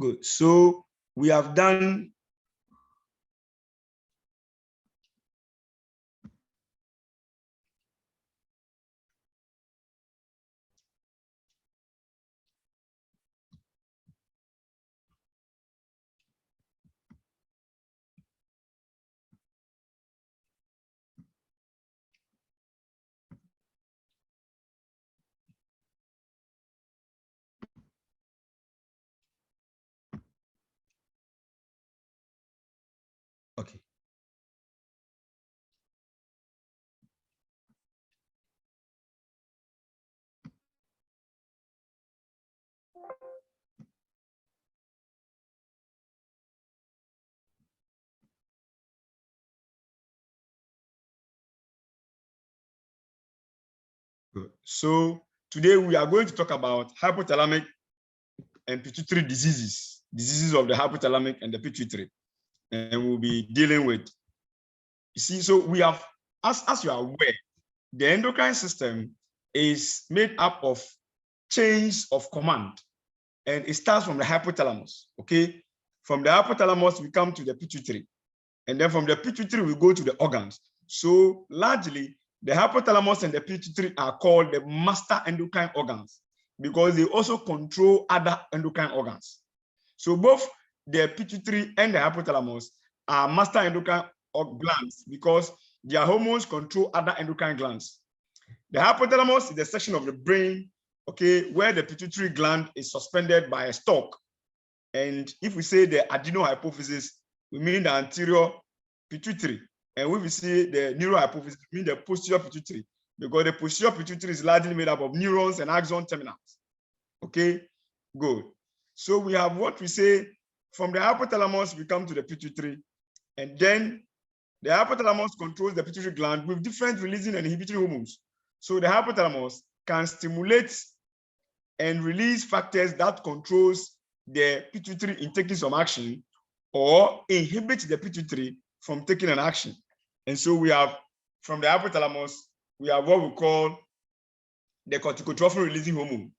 Good. So we have done okay. Good. So today we are going to talk about hypothalamic and pituitary diseases of the hypothalamic and the pituitary, and we'll be dealing with. You see, so we have, as you are aware, the endocrine system is made up of chains of command, and it starts from the hypothalamus. Okay, from the hypothalamus we come to the pituitary, and then from the pituitary we go to the organs. So largely, the hypothalamus and the pituitary are called the master endocrine organs because they also control other endocrine organs. So both the pituitary and the hypothalamus are master endocrine glands because their hormones control other endocrine glands. The hypothalamus is the section of the brain, okay, where the pituitary gland is suspended by a stalk. And if we say the adenohypophysis, we mean the anterior pituitary. And if we say the neurohypophysis, we mean the posterior pituitary, because the posterior pituitary is largely made up of neurons and axon terminals. Okay, good. So we have what we say from the hypothalamus, we come to the pituitary, and then the hypothalamus controls the pituitary gland with different releasing and inhibitory hormones. So the hypothalamus can stimulate and release factors that controls the pituitary in taking some action or inhibit the pituitary from taking an action. And so we have, from the hypothalamus, we have what we call the corticotrophin releasing hormone.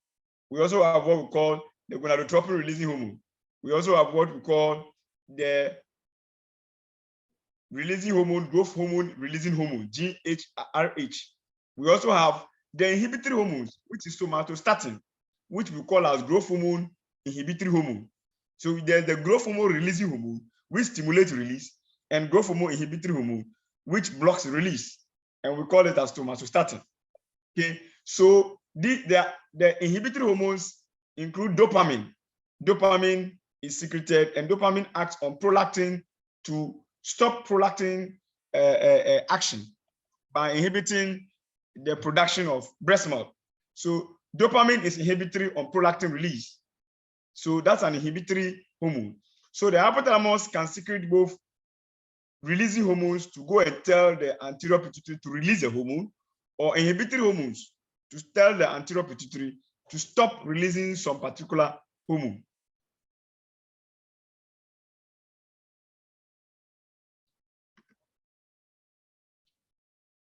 We also have what we call the gonadotropin releasing hormone. We also have what we call the releasing hormone, growth hormone releasing hormone, GHRH. We also have the inhibitory hormones, which is somatostatin, which we call as growth hormone inhibitory hormone. So there's the growth hormone releasing hormone, which stimulates release, and growth hormone inhibitory hormone, which blocks release, and we call it as somatostatin. Okay, so the inhibitory hormones include dopamine. Dopamine is secreted, and dopamine acts on prolactin to stop prolactin action by inhibiting the production of breast milk. So dopamine is inhibitory on prolactin release. So that's an inhibitory hormone. So the hypothalamus can secrete both releasing hormones to go and tell the anterior pituitary to release a hormone, or inhibitory hormones to tell the anterior pituitary to stop releasing some particular hormone.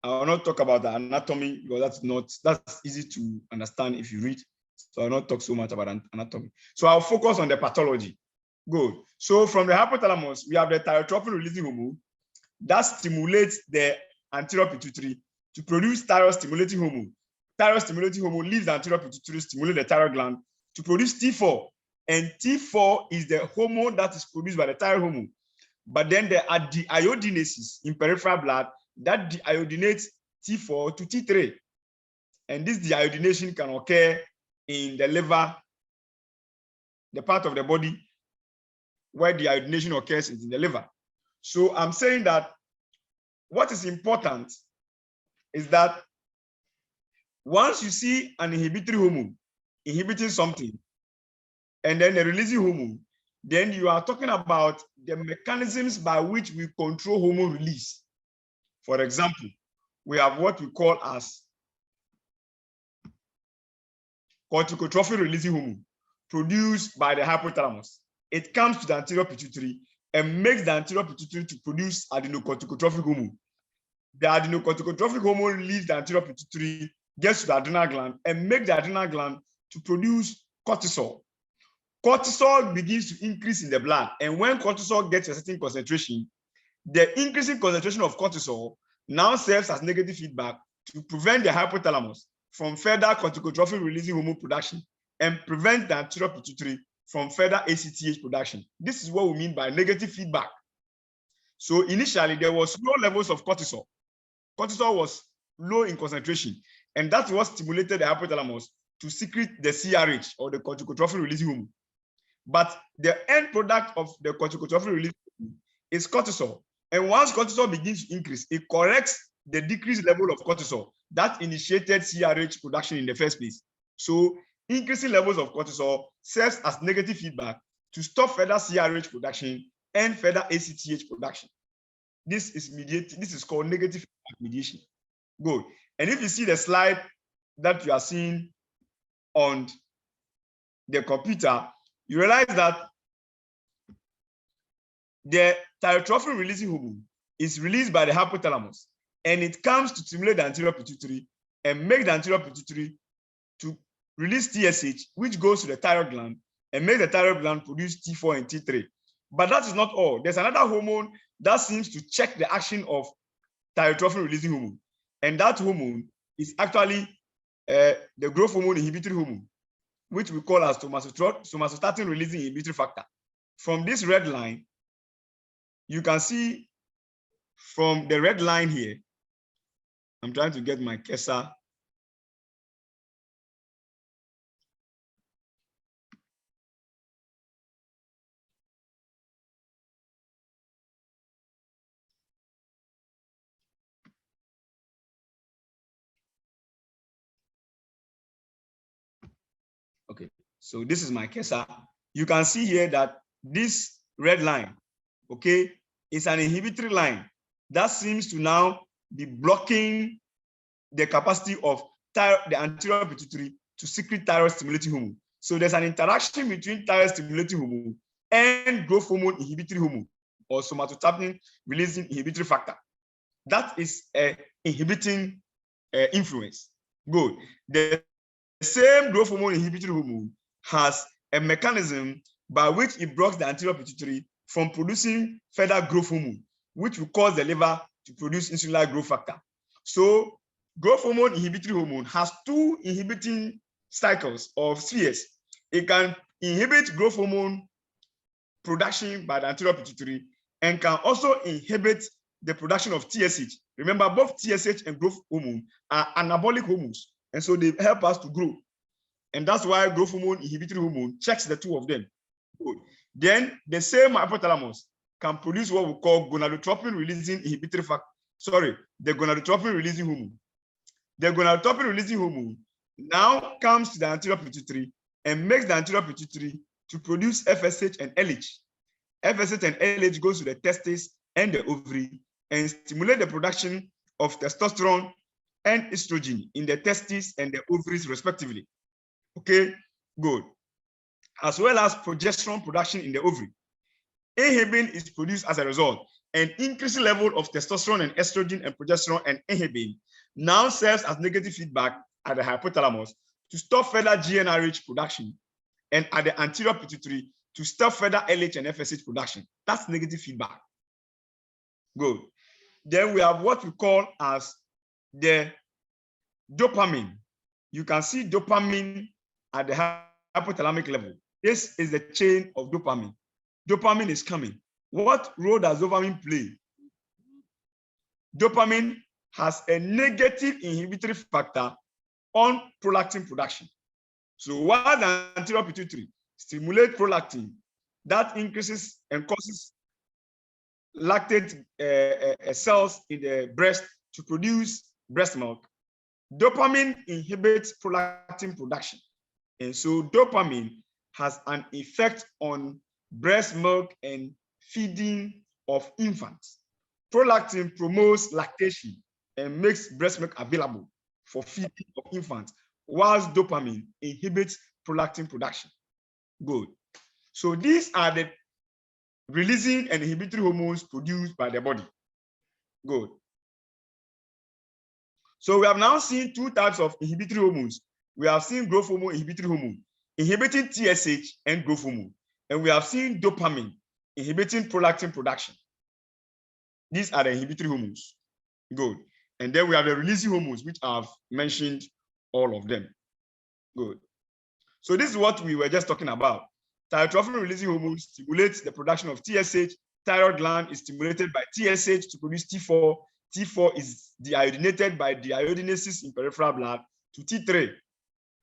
I will not talk about the anatomy because that's easy to understand if you read. So I'll not talk so much about anatomy. So I'll focus on the pathology. Good. So from the hypothalamus, we have the thyrotropin releasing hormone that stimulates the anterior pituitary to produce thyroid stimulating hormone. Thyroid stimulating hormone leaves the anterior pituitary, stimulate the thyroid gland to produce T4. And T4 is the hormone that is produced by the thyroid hormone. But then there are deiodinases in peripheral blood that deiodinates T4 to T3. And this deiodination can occur in the liver, the part of the body where deiodination occurs is in the liver. So I'm saying that what is important is that once you see an inhibitory hormone inhibiting something, and then the releasing hormone, then you are talking about the mechanisms by which we control hormone release. For example, we have what we call as corticotrophin releasing hormone produced by the hypothalamus. It comes to the anterior pituitary and makes the anterior pituitary to produce adenocorticotrophic hormone. The adenocorticotrophic hormone leaves the anterior pituitary, gets to the adrenal gland, and makes the adrenal gland to produce cortisol. cortisol begins to increase in the blood. And when cortisol gets a certain concentration, the increasing concentration of cortisol now serves as negative feedback to prevent the hypothalamus from further corticotrophin releasing hormone production and prevent the anterior pituitary from further ACTH production. This is what we mean by negative feedback. So initially, there was low levels of cortisol. Cortisol was low in concentration, and that's what stimulated the hypothalamus to secrete the CRH, or the corticotrophin releasing hormone. But the end product of the corticotrophin releasing hormone is cortisol. And once cortisol begins to increase, it corrects the decreased level of cortisol that initiated CRH production in the first place. So increasing levels of cortisol serves as negative feedback to stop further CRH production and further ACTH production. This is called negative feedback mediation. Good. And if you see the slide that you are seeing on the computer, you realize that the thyrotrophin releasing hormone is released by the hypothalamus, and it comes to stimulate the anterior pituitary and make the anterior pituitary to release TSH, which goes to the thyroid gland and make the thyroid gland produce T4 and T3. But that is not all. There's another hormone that seems to check the action of thyrotrophin releasing hormone, and that hormone is actually the growth hormone inhibitory hormone, which we call as somatostatin releasing inhibitory factor. From this red line, you can see from the red line here, I'm trying to get my cursor. Okay, so this is my cursor. You can see here that this red line, okay, is an inhibitory line that seems to now be blocking the capacity of the anterior pituitary to secrete thyroid stimulating hormone. So there's an interaction between thyroid stimulating hormone and growth hormone inhibitory hormone, or somatostatin releasing inhibitory factor. That is an inhibiting influence. Good. The same growth hormone inhibitory hormone has a mechanism by which it blocks the anterior pituitary from producing further growth hormone, which will cause the liver to produce insulin-like growth factor. So growth hormone inhibitory hormone has two inhibiting cycles or spheres. It can inhibit growth hormone production by the anterior pituitary and can also inhibit the production of TSH. Remember, both TSH and growth hormone are anabolic hormones, and so they help us to grow. And that's why growth hormone inhibitory hormone checks the two of them. Good. Then the same hypothalamus can produce what we call gonadotropin releasing inhibitory factor. Sorry, the gonadotropin releasing hormone. The gonadotropin releasing hormone now comes to the anterior pituitary and makes the anterior pituitary to produce FSH and LH. FSH and LH goes to the testes and the ovary and stimulate the production of testosterone and estrogen in the testes and the ovaries respectively. Okay, good. As well as progesterone production in the ovary. Inhibin is produced as a result, and increasing level of testosterone and estrogen and progesterone and inhibin now serves as negative feedback at the hypothalamus to stop further GnRH production, and at the anterior pituitary to stop further LH and FSH production. That's negative feedback. Good. Then we have what we call as the dopamine. You can see dopamine at the hypothalamic level. This is the chain of dopamine. Dopamine is coming. What role does dopamine play? Dopamine has a negative inhibitory factor on prolactin production. So while the anterior pituitary stimulates prolactin, that increases and causes lactate cells in the breast to produce breast milk. Dopamine inhibits prolactin production. And so dopamine has an effect on breast milk and feeding of infants. Prolactin promotes lactation and makes breast milk available for feeding of infants, whilst dopamine inhibits prolactin production. Good. So these are the releasing and inhibitory hormones produced by the body. Good. So we have now seen two types of inhibitory hormones. We have seen growth hormone inhibitory hormone. inhibiting TSH and growth hormone. And we have seen dopamine inhibiting prolactin production. These are the inhibitory hormones. Good. And then we have the releasing hormones, which I've mentioned all of them. Good. So this is what we were just talking about. Thyroid releasing hormones stimulates the production of TSH. Thyroid gland is stimulated by TSH to produce T4. T4 is deiodinated by deiodinases in peripheral blood to T3.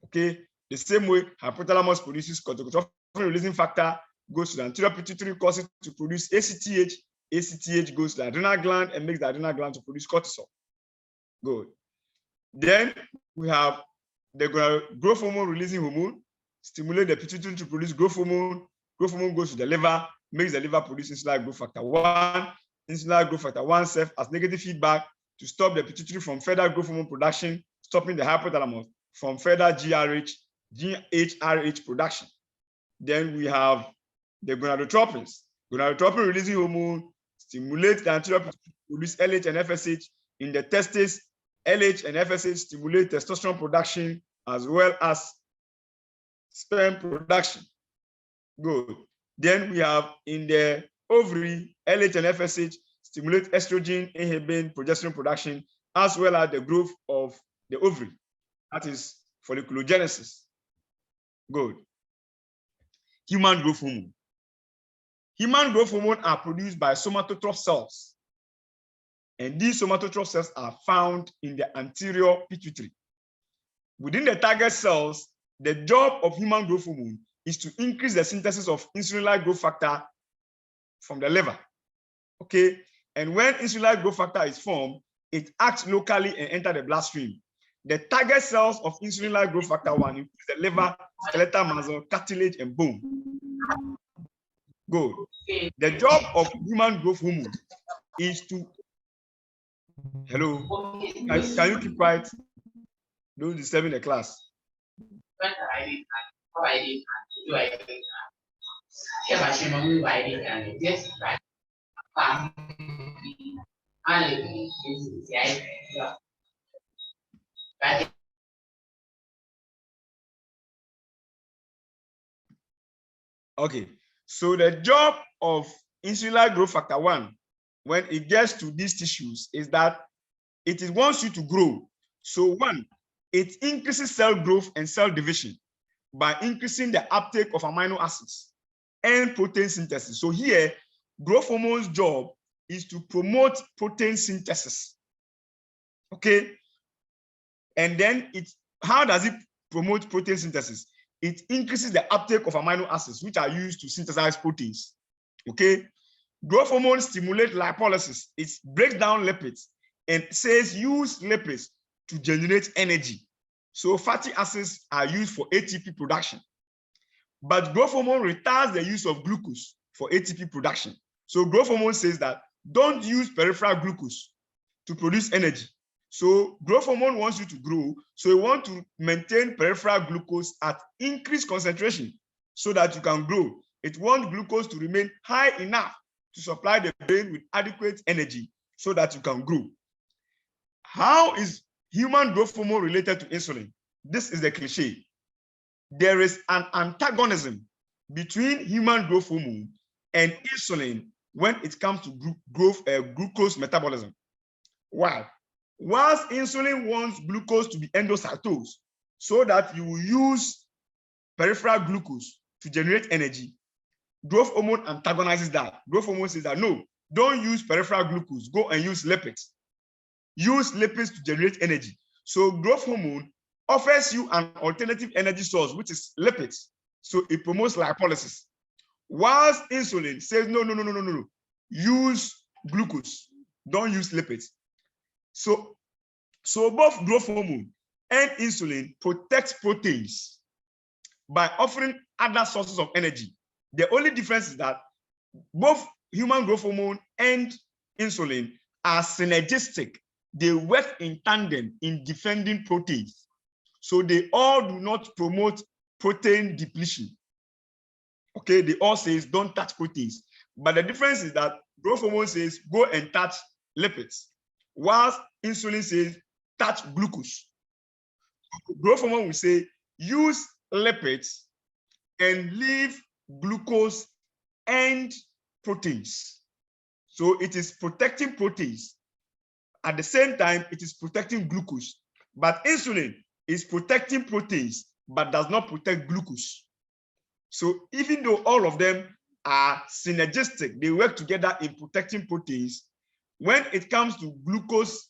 Okay. The same way, hypothalamus produces corticotrophin releasing factor, goes to the anterior pituitary, causes it to produce ACTH. ACTH goes to the adrenal gland and makes the adrenal gland to produce cortisol. Good. Then we have the growth hormone releasing hormone, stimulate the pituitary to produce growth hormone. Growth hormone goes to the liver, makes the liver produce insulin growth factor 1. Insulin growth factor 1 serves as negative feedback to stop the pituitary from further growth hormone production, stopping the hypothalamus from further GHRH production. Then we have the gonadotropins. Gonadotropin releasing hormone stimulates the anterior pituitary to produce LH and FSH. In the testes, LH and FSH stimulate testosterone production as well as sperm production. Good. Then we have in the ovary, LH and FSH stimulate estrogen, inhibin, progesterone production, as well as the growth of the ovary. That is folliculogenesis. Good. Human growth hormone. Human growth hormone are produced by somatotroph cells. And these somatotroph cells are found in the anterior pituitary. Within the target cells, the job of human growth hormone is to increase the synthesis of insulin-like growth factor from the liver. Okay. And when insulin-like growth factor is formed, it acts locally and enters the bloodstream. The target cells of insulin-like growth factor 1 include the liver, skeletal muscle, cartilage, and bone. Good. The job of human growth hormone is to... Hello? Can you keep quiet? Don't disturb in the class. Okay, so the job of insulin growth factor 1, when it gets to these tissues, is that it wants you to grow. So 1, it increases cell growth and cell division by increasing the uptake of amino acids and protein synthesis. So here, growth hormone's job is to promote protein synthesis. Okay, and then how does it promote protein synthesis? It increases the uptake of amino acids, which are used to synthesize proteins. Okay, growth hormone stimulates lipolysis. It breaks down lipids and says use lipids to generate energy. So fatty acids are used for ATP production. But growth hormone retards the use of glucose for ATP production. So growth hormone says that don't use peripheral glucose to produce energy. So growth hormone wants you to grow, so you want to maintain peripheral glucose at increased concentration so that you can grow. It wants glucose to remain high enough to supply the brain with adequate energy so that you can grow. How is human growth hormone related to insulin? This is the cliche. There is an antagonism between human growth hormone and insulin when it comes to glucose metabolism. Why? Whilst insulin wants glucose to be endocytosed so that you will use peripheral glucose to generate energy, growth hormone antagonizes that. Growth hormone says that no, don't use peripheral glucose, go and use lipids. Use lipids to generate energy. So growth hormone offers you an alternative energy source, which is lipids. So it promotes lipolysis. Whilst insulin says no. Use glucose, don't use lipids. So both growth hormone and insulin protect proteins by offering other sources of energy. The only difference is that both human growth hormone and insulin are synergistic. They work in tandem in defending proteins. So they all do not promote protein depletion. Okay, they all say don't touch proteins. But the difference is that growth hormone says go and touch lipids, whilst insulin says touch glucose. Growth hormone will say use lipids and leave glucose and proteins. So it is protecting proteins. At the same time, it is protecting glucose. But insulin is protecting proteins, but does not protect glucose. So even though all of them are synergistic, they work together in protecting proteins, when it comes to glucose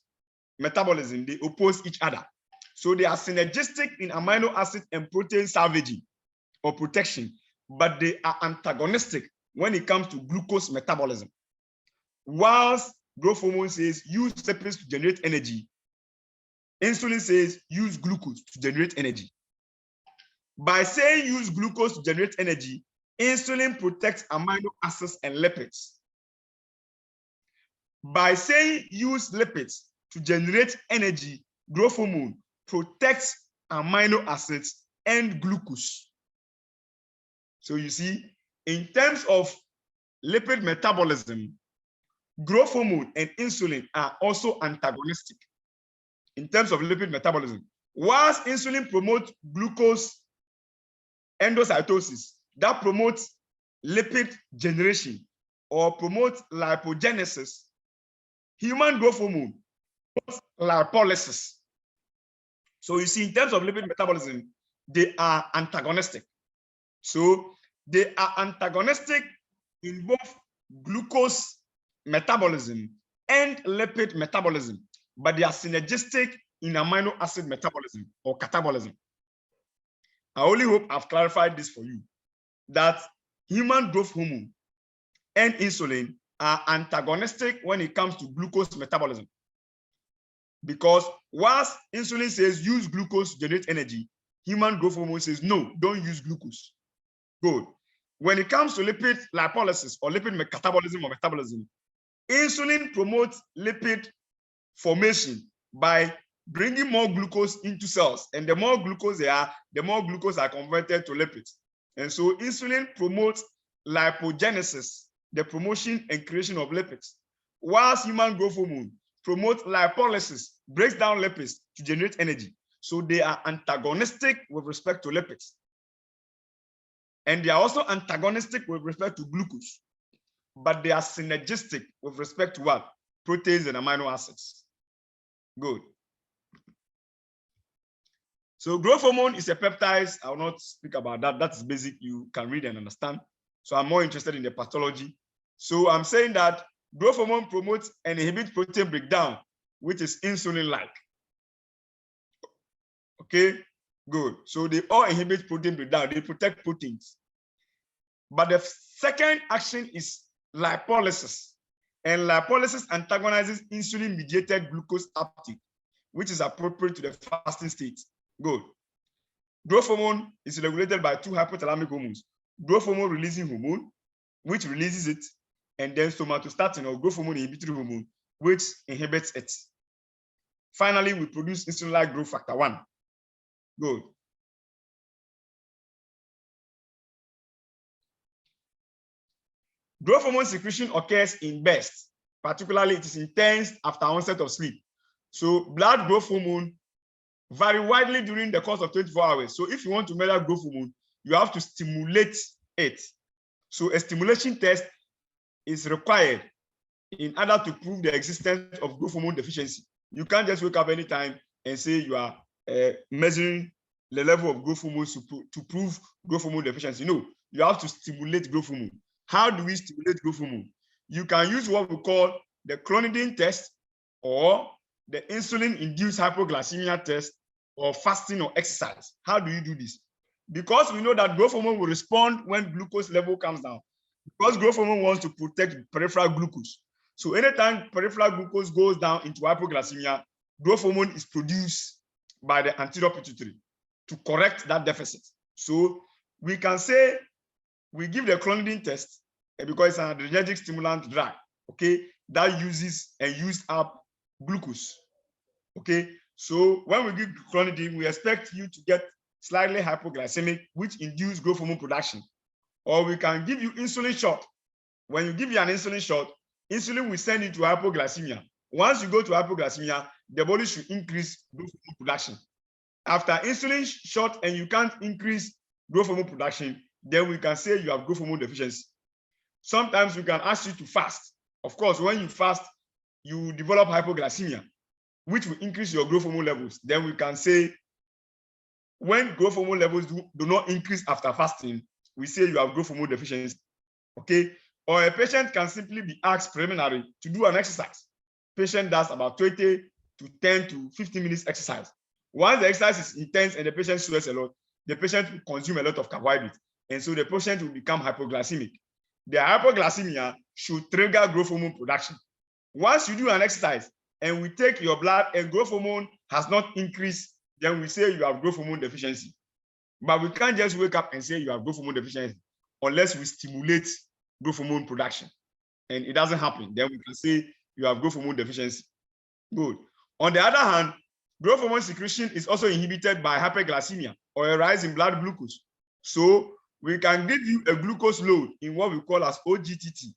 metabolism, they oppose each other. So they are synergistic in amino acid and protein salvaging or protection, but they are antagonistic when it comes to glucose metabolism. Whilst growth hormone says use lipids to generate energy, insulin says use glucose to generate energy. By saying use glucose to generate energy, insulin protects amino acids and lipids. By saying use lipids to generate energy, growth hormone protects amino acids and glucose. So you see, in terms of lipid metabolism, growth hormone and insulin are also antagonistic in terms of lipid metabolism. Whilst insulin promotes glucose endocytosis, that promotes lipid generation or promotes lipogenesis, human growth hormone promotes lipolysis. So you see, in terms of lipid metabolism, they are antagonistic. So they are antagonistic in both glucose metabolism and lipid metabolism, but they are synergistic in amino acid metabolism or catabolism. I only hope I've clarified this for you, that human growth hormone and insulin are antagonistic when it comes to glucose metabolism. Because whilst insulin says use glucose to generate energy, human growth hormone says no, don't use glucose. Good. When it comes to lipid lipolysis or lipid catabolism or metabolism, insulin promotes lipid formation by bringing more glucose into cells. And the more glucose they are, the more glucose are converted to lipids. And so insulin promotes lipogenesis, the promotion and creation of lipids, whilst human growth hormone promotes lipolysis, breaks down lipids to generate energy. So they are antagonistic with respect to lipids. And they are also antagonistic with respect to glucose, but they are synergistic with respect to what? Proteins and amino acids. Good. So growth hormone is a peptide. I will not speak about that. That's basic. You can read and understand. So I'm more interested in the pathology. So I'm saying that growth hormone promotes and inhibits protein breakdown, which is insulin-like. Okay, good. So they all inhibit protein breakdown. They protect proteins. But the second action is lipolysis. And lipolysis antagonizes insulin-mediated glucose uptake, which is appropriate to the fasting state. Good. Growth hormone is regulated by two hypothalamic hormones. Growth hormone releasing hormone, which releases it, and then somatostatin or growth hormone inhibitory hormone, which inhibits it. Finally, we produce insulin-like growth factor 1. Good. Growth hormone secretion occurs in bursts. Particularly, it is intense after onset of sleep. So blood growth hormone vary widely during the course of 24 hours. So if you want to measure growth hormone, you have to stimulate it. So a stimulation test is required in order to prove the existence of growth hormone deficiency. You can't just wake up anytime and say you are measuring the level of growth hormones to prove growth hormone deficiency. No, you have to stimulate growth hormone. How do we stimulate growth hormone? You can use what we call the clonidine test or the insulin-induced hypoglycemia test or fasting or exercise. How do you do this? Because we know that growth hormone will respond when glucose level comes down. Because growth hormone wants to protect peripheral glucose. So anytime peripheral glucose goes down into hypoglycemia, growth hormone is produced by the anterior pituitary to correct that deficit. So we can say we give the clonidine test because it's an adrenergic stimulant drug, okay, that uses and used up glucose, okay? So when we give clonidine, we expect you to get slightly hypoglycemic, which induce growth hormone production. Or we can give you insulin shot. When you give you an insulin shot, insulin will send you to hypoglycemia. Once you go to hypoglycemia, the body should increase growth hormone production. After insulin shot and you can't increase growth hormone production, then we can say you have growth hormone deficiency. Sometimes we can ask you to fast. Of course, when you fast, you develop hypoglycemia, which will increase your growth hormone levels. Then we can say when growth hormone levels do not increase after fasting, we say you have growth hormone deficiency. Okay, or a patient can simply be asked preliminary to do an exercise. Patient does about 20 to 10 to 15 minutes exercise. Once the exercise is intense and the patient sweats a lot, the patient will consume a lot of carbohydrates, and so the patient will become hypoglycemic. The hypoglycemia should trigger growth hormone production. Once you do an exercise and we take your blood and growth hormone has not increased, then we say you have growth hormone deficiency. But we can't just wake up and say you have growth hormone deficiency unless we stimulate growth hormone production. And it doesn't happen. Then we can say you have growth hormone deficiency. Good. On the other hand, growth hormone secretion is also inhibited by hyperglycemia or a rise in blood glucose. So we can give you a glucose load in what we call as OGTT.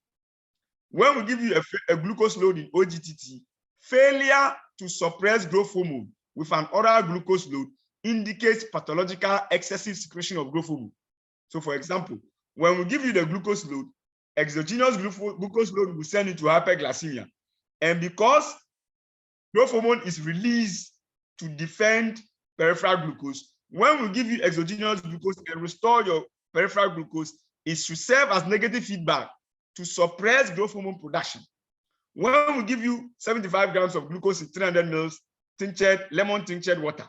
When we give you a glucose load in OGTT, failure to suppress growth hormone with an oral glucose load indicates pathological excessive secretion of growth hormone. So for example, when we give you the glucose load, exogenous glucose load will send you to hyperglycemia. And because growth hormone is released to defend peripheral glucose, when we give you exogenous glucose and restore your peripheral glucose, it should serve as negative feedback to suppress growth hormone production. When we give you 75 grams of glucose in 300 ml tinctured, lemon tinctured water,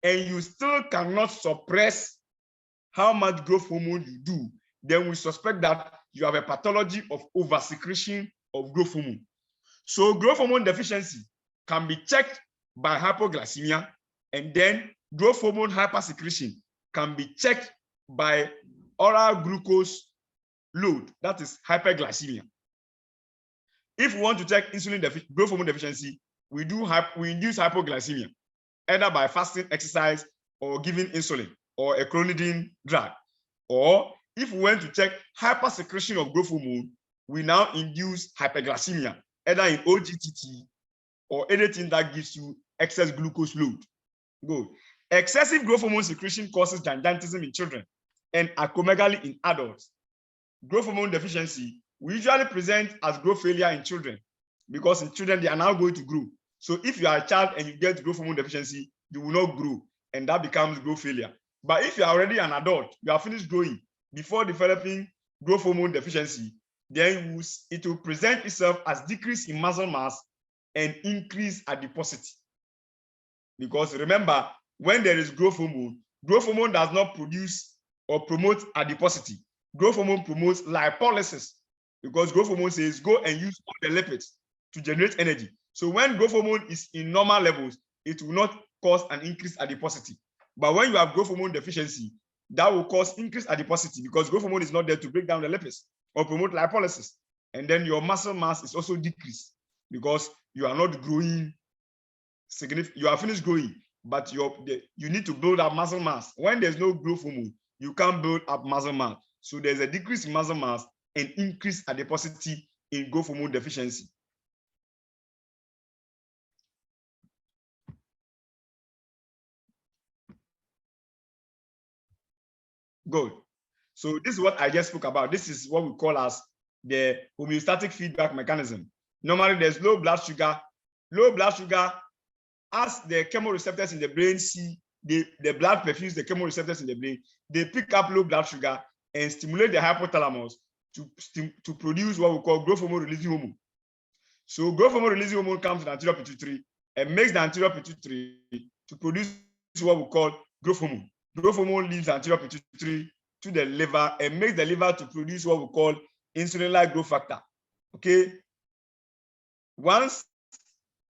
and you still cannot suppress how much growth hormone you do, then we suspect that you have a pathology of oversecretion of growth hormone. So growth hormone deficiency can be checked by hypoglycemia, and then growth hormone hypersecretion can be checked by oral glucose load, that is hyperglycemia. If we want to check growth hormone deficiency, we induce hypoglycemia, either by fasting, exercise, or giving insulin or a clonidine drug. Or if we want to check hypersecretion of growth hormone, we now induce hyperglycemia, either in OGTT or anything that gives you excess glucose load. Good. Excessive growth hormone secretion causes gigantism in children and acromegaly in adults. Growth hormone deficiency we usually present as growth failure in children, because in children, they are now going to grow. So if you are a child and you get growth hormone deficiency, you will not grow, and that becomes growth failure. But if you are already an adult, you are finished growing before developing growth hormone deficiency, then it will present itself as decrease in muscle mass and increase adiposity. Because remember, when there is growth hormone does not produce or promote adiposity. Growth hormone promotes lipolysis, because growth hormone says go and use all the lipids to generate energy. So when growth hormone is in normal levels, it will not cause an increased adiposity. But when you have growth hormone deficiency, that will cause increased adiposity, because growth hormone is not there to break down the lipids or promote lipolysis. And then your muscle mass is also decreased, because you are not growing significant. You are finished growing, but you need to build up muscle mass. When there's no growth hormone, you can't build up muscle mass. So there's a decrease in muscle mass and increased adiposity in growth hormone deficiency. Good. So this is what I just spoke about. This is what we call as the homeostatic feedback mechanism. Normally, there's low blood sugar. Low blood sugar, as the chemoreceptors in the brain see the blood perfuse the chemoreceptors in the brain, they pick up low blood sugar and stimulate the hypothalamus to produce what we call growth hormone releasing hormone. So growth hormone releasing hormone comes to the anterior pituitary and makes the anterior pituitary to produce what we call growth hormone. Growth hormone leaves the anterior pituitary to the liver and makes the liver to produce what we call insulin-like growth factor. Okay. Once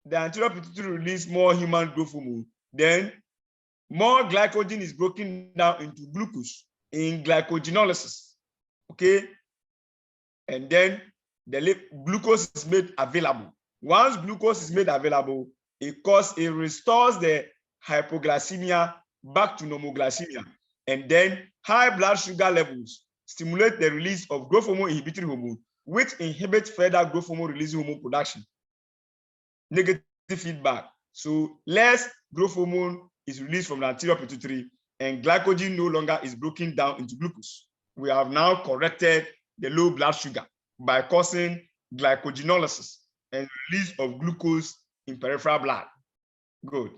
the anterior pituitary release more human growth hormone, then more glycogen is broken down into glucose in glycogenolysis. Okay. And then the glucose is made available. Once glucose is made available, it restores the hypoglycemia back to normoglycemia. And then high blood sugar levels stimulate the release of growth hormone inhibitory hormone, which inhibits further growth hormone releasing hormone production. Negative feedback. So less growth hormone is released from the anterior pituitary and glycogen no longer is broken down into glucose. we have now corrected the low blood sugar by causing glycogenolysis and release of glucose in peripheral blood. Good.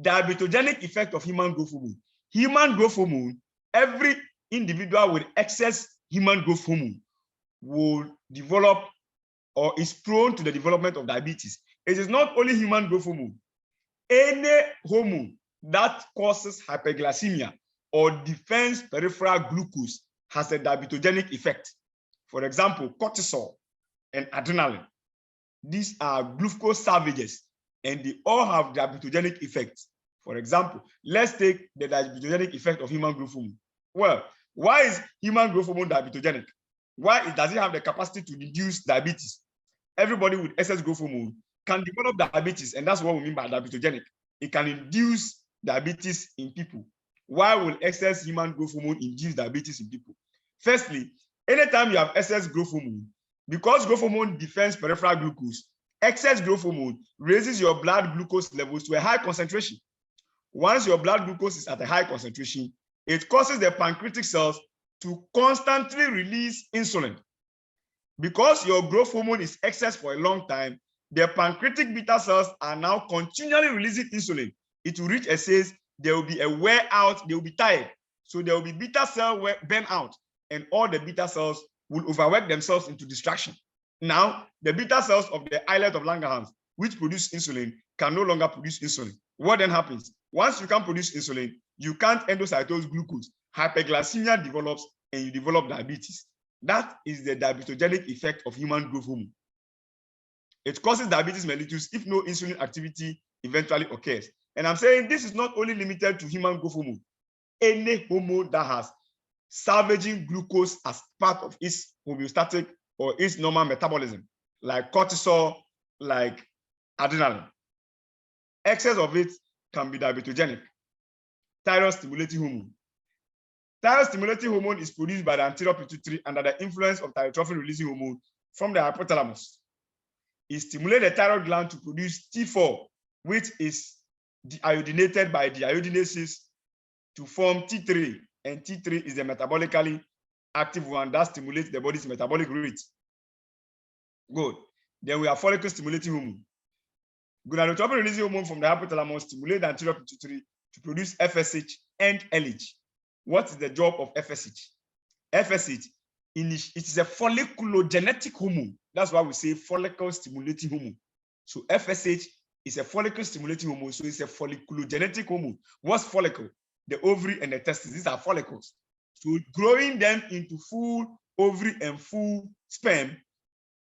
Diabetogenic effect of human growth hormone. Human growth hormone, every individual with excess human growth hormone will develop or is prone to the development of diabetes. It is not only human growth hormone. Any hormone that causes hyperglycemia or defends peripheral glucose has a diabetogenic effect. For example, cortisol and adrenaline. These are glucose savages, and they all have diabetogenic effects. For example, let's take the diabetogenic effect of human growth hormone. Well, why is human growth hormone diabetogenic? Why does it have the capacity to reduce diabetes? Everybody with excess growth hormone can develop diabetes, and that's what we mean by diabetogenic. It can induce diabetes in people. Why will excess human growth hormone induce diabetes in people? Firstly, anytime you have excess growth hormone, because growth hormone defends peripheral glucose, excess growth hormone raises your blood glucose levels to a high concentration. Once your blood glucose is at a high concentration, it causes the pancreatic cells to constantly release insulin. Because your growth hormone is excess for a long time, the pancreatic beta cells are now continually releasing insulin. It will reach a stage, there will be a wear out, they will be tired. So there will be beta cell burnout, and all the beta cells will overwork themselves into distraction. Now, the beta cells of the islet of Langerhans, which produce insulin, can no longer produce insulin. What then happens? Once you can't produce insulin, you can't endocytose glucose. Hyperglycemia develops, and you develop diabetes. That is the diabetogenic effect of human growth hormone. It causes diabetes mellitus if no insulin activity eventually occurs. And I'm saying this is not only limited to human growth hormone. Any hormone that has salvaging glucose as part of its homeostatic or its normal metabolism, like cortisol, like adrenaline. Excess of it can be diabetogenic. Thyroid stimulating hormone. Thyroid stimulating hormone is produced by the anterior pituitary under the influence of thyrotrophin releasing hormone from the hypothalamus. It stimulates the thyroid gland to produce T4, which is deiodinated by deiodinases to form T3, and T3 is the metabolically active one that stimulates the body's metabolic rate. Good. Then we have follicle stimulating hormone. Gonadotropin releasing hormone from the hypothalamus stimulates the anterior pituitary to produce FSH and LH. What is the job of FSH? FSH, it is a folliculogenetic hormone. That's why we say follicle stimulating hormone. So FSH is a follicle stimulating hormone, so it's a folliculogenetic hormone. What's follicle? The ovary and the testes, these are follicles. So growing them into full ovary and full sperm,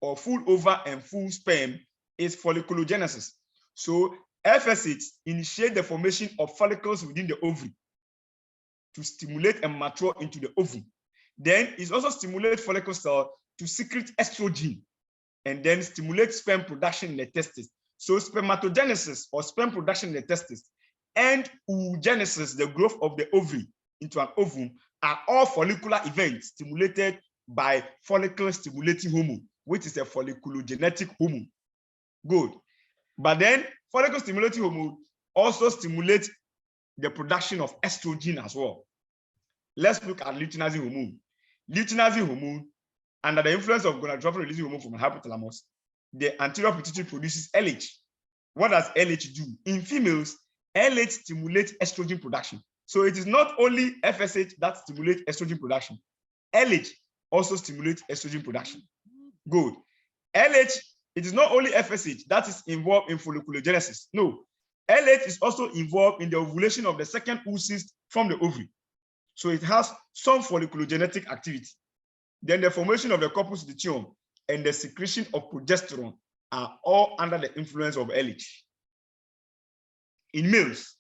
or full ova and full sperm, is folliculogenesis. So FSH initiates the formation of follicles within the ovary to stimulate and mature into the ovum. Then it also stimulates follicle cells to secrete estrogen and then stimulate sperm production in the testes. So spermatogenesis or sperm production in the testes and oogenesis, the growth of the ovary into an ovum, are all follicular events stimulated by follicle stimulating hormone, which is a folliculogenetic hormone. Good. But then follicle stimulating hormone also stimulates the production of estrogen as well. Let's look at luteinizing hormone. Luteinizing hormone, under the influence of gonadotropin releasing hormone from the hypothalamus, the anterior pituitary produces LH. What does LH do? In females, LH stimulates estrogen production. So it is not only FSH that stimulates estrogen production. LH also stimulates estrogen production. Good. LH, it is not only FSH that is involved in folliculogenesis. No, LH is also involved in the ovulation of the second oocyst from the ovary. So it has some folliculogenetic activity. Then the formation of the corpus luteum and the secretion of progesterone are all under the influence of LH. In males,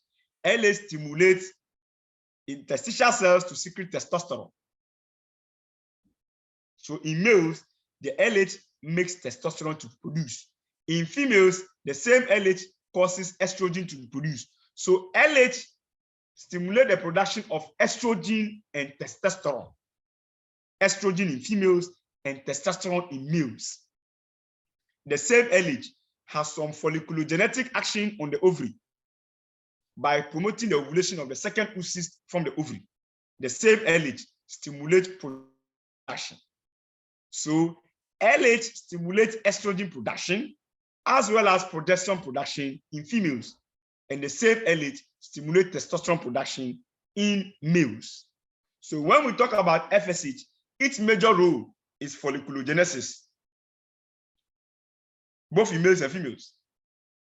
LH stimulates interstitial cells to secrete testosterone. So in males, the LH makes testosterone to produce. In females, the same LH causes estrogen to be produced. So LH stimulates the production of estrogen and testosterone. Estrogen in females and testosterone in males. The same LH has some folliculogenetic action on the ovary by promoting the ovulation of the second oocyst from the ovary. the same LH stimulates production. So LH stimulates estrogen production as well as progesterone production in females, and the same LH stimulates testosterone production in males. So when we talk about FSH, its major role is folliculogenesis, both in males and females,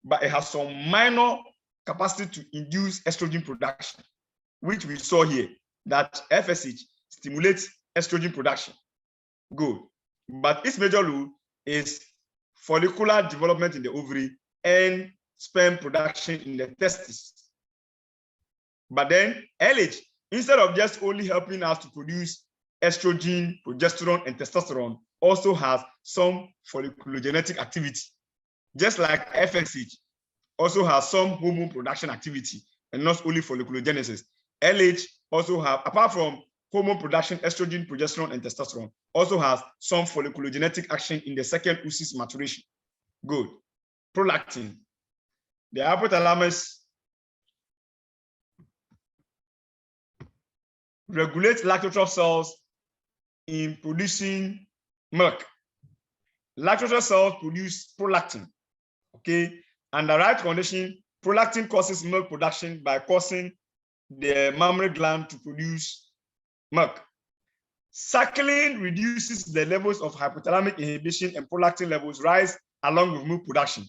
but it has some minor capacity to induce estrogen production, which we saw here, that FSH stimulates estrogen production. Good. But its major role is follicular development in the ovary and sperm production in the testes. But then LH, instead of just only helping us to produce estrogen, progesterone, and testosterone, also has some folliculogenetic activity, just like FSH also has some hormone production activity and not only folliculogenesis. LH also have, apart from hormone production, estrogen, progesterone, and testosterone, also has some folliculogenetic action in the second oocyst maturation. Good. Prolactin. The hypothalamus regulates lactotroph cells in producing milk. Lactotroph cells produce prolactin. Okay. Under right condition, prolactin causes milk production by causing the mammary gland to produce milk. Suckling reduces the levels of hypothalamic inhibition, and prolactin levels rise along with milk production.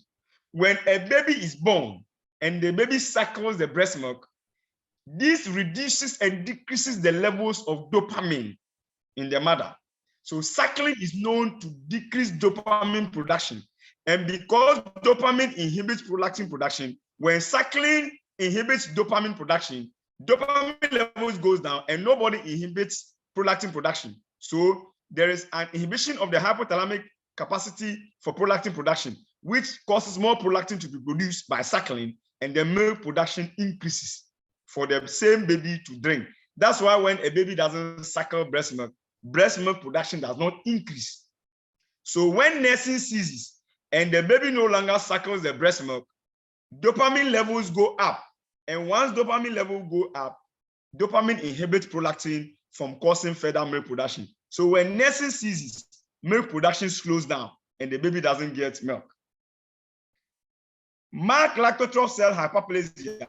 When a baby is born and the baby suckles the breast milk, this reduces and decreases the levels of dopamine in the mother. So suckling is known to decrease dopamine production. And because dopamine inhibits prolactin production, when suckling inhibits dopamine production, dopamine levels goes down and nobody inhibits prolactin production. So there is an inhibition of the hypothalamic capacity for prolactin production, which causes more prolactin to be produced by suckling, and the milk production increases for the same baby to drink. That's why when a baby doesn't suckle breast milk production does not increase. So when nursing ceases and the baby no longer suckles the breast milk, dopamine levels go up. And once dopamine levels go up, dopamine inhibits prolactin from causing further milk production. So when nursing ceases, milk production slows down and the baby doesn't get milk. Marked lactotroph cell hyperplasia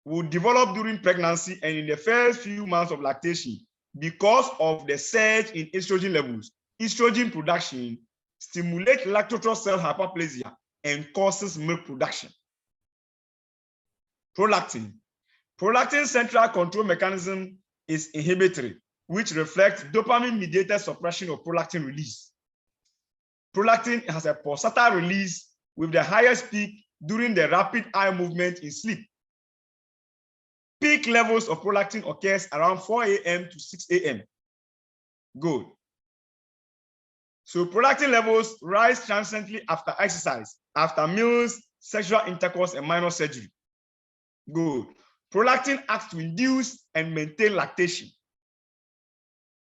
will develop during pregnancy and in the first few months of lactation because of the surge in estrogen levels. Estrogen production stimulates lactotroph cell hyperplasia and causes milk production. Prolactin. Prolactin central control mechanism is inhibitory, which reflects dopamine-mediated suppression of prolactin release. Prolactin has a pulsatile release with the highest peak during the rapid eye movement in sleep. Peak levels of prolactin occurs around 4 a.m. to 6 a.m. Good. So prolactin levels rise transiently after exercise, after meals, sexual intercourse, and minor surgery. Good. Prolactin acts to induce and maintain lactation.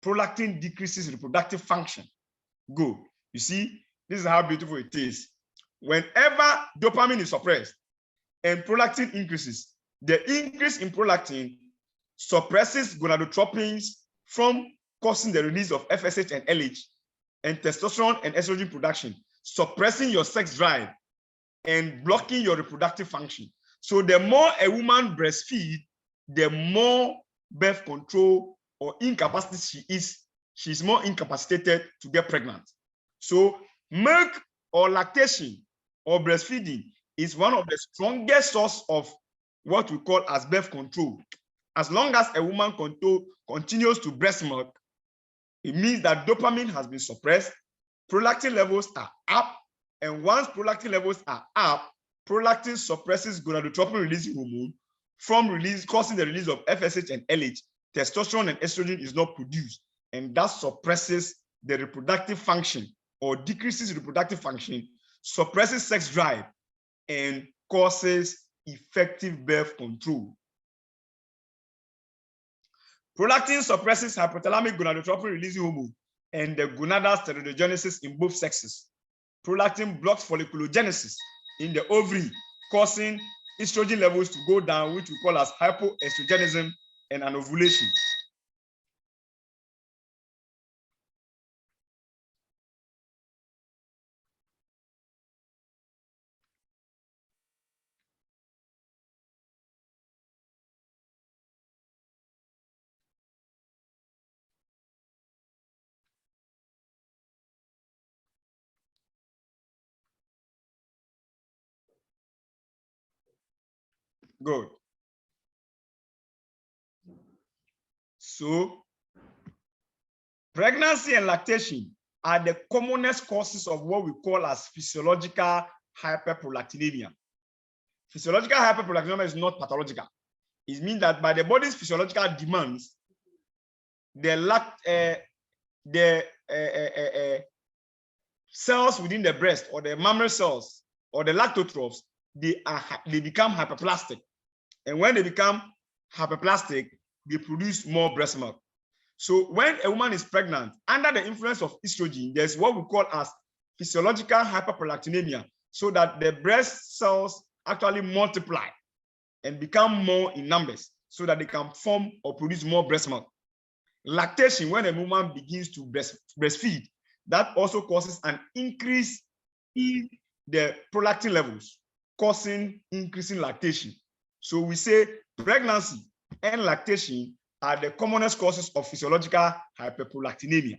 Prolactin decreases reproductive function. Good. You see, this is how beautiful it is. Whenever dopamine is suppressed and prolactin increases, the increase in prolactin suppresses gonadotropins from causing the release of FSH and LH and testosterone and estrogen production, suppressing your sex drive and blocking your reproductive function. So the more a woman breastfeeds, the more birth control or incapacity she's more incapacitated to get pregnant. So milk or lactation or breastfeeding is one of the strongest sources of what we call as birth control. As long as a woman continues to breast milk, it means that dopamine has been suppressed, prolactin levels are up, and once prolactin levels are up, prolactin suppresses gonadotropin releasing hormone from causing the release of FSH and LH. Testosterone and estrogen is not produced, and that suppresses the reproductive function or decreases reproductive function, suppresses sex drive, and causes effective birth control. Prolactin suppresses hypothalamic gonadotropin releasing hormone and the gonadal steroidogenesis in both sexes. Prolactin blocks folliculogenesis in the ovary, causing estrogen levels to go down, which we call as hypoestrogenism and anovulation. Good. So, pregnancy and lactation are the commonest causes of what we call as physiological hyperprolactinemia. Physiological hyperprolactinemia is not pathological. It means that by the body's physiological demands, the cells within the breast or the mammary cells or the lactotrophs, they become hyperplastic. And when they become hyperplastic, they produce more breast milk. So when a woman is pregnant, under the influence of estrogen, there's what we call as physiological hyperprolactinemia, so that the breast cells actually multiply and become more in numbers so that they can form or produce more breast milk. Lactation, when a woman begins to breastfeed, that also causes an increase in the prolactin levels, causing increasing lactation. So we say pregnancy and lactation are the commonest causes of physiological hyperprolactinemia.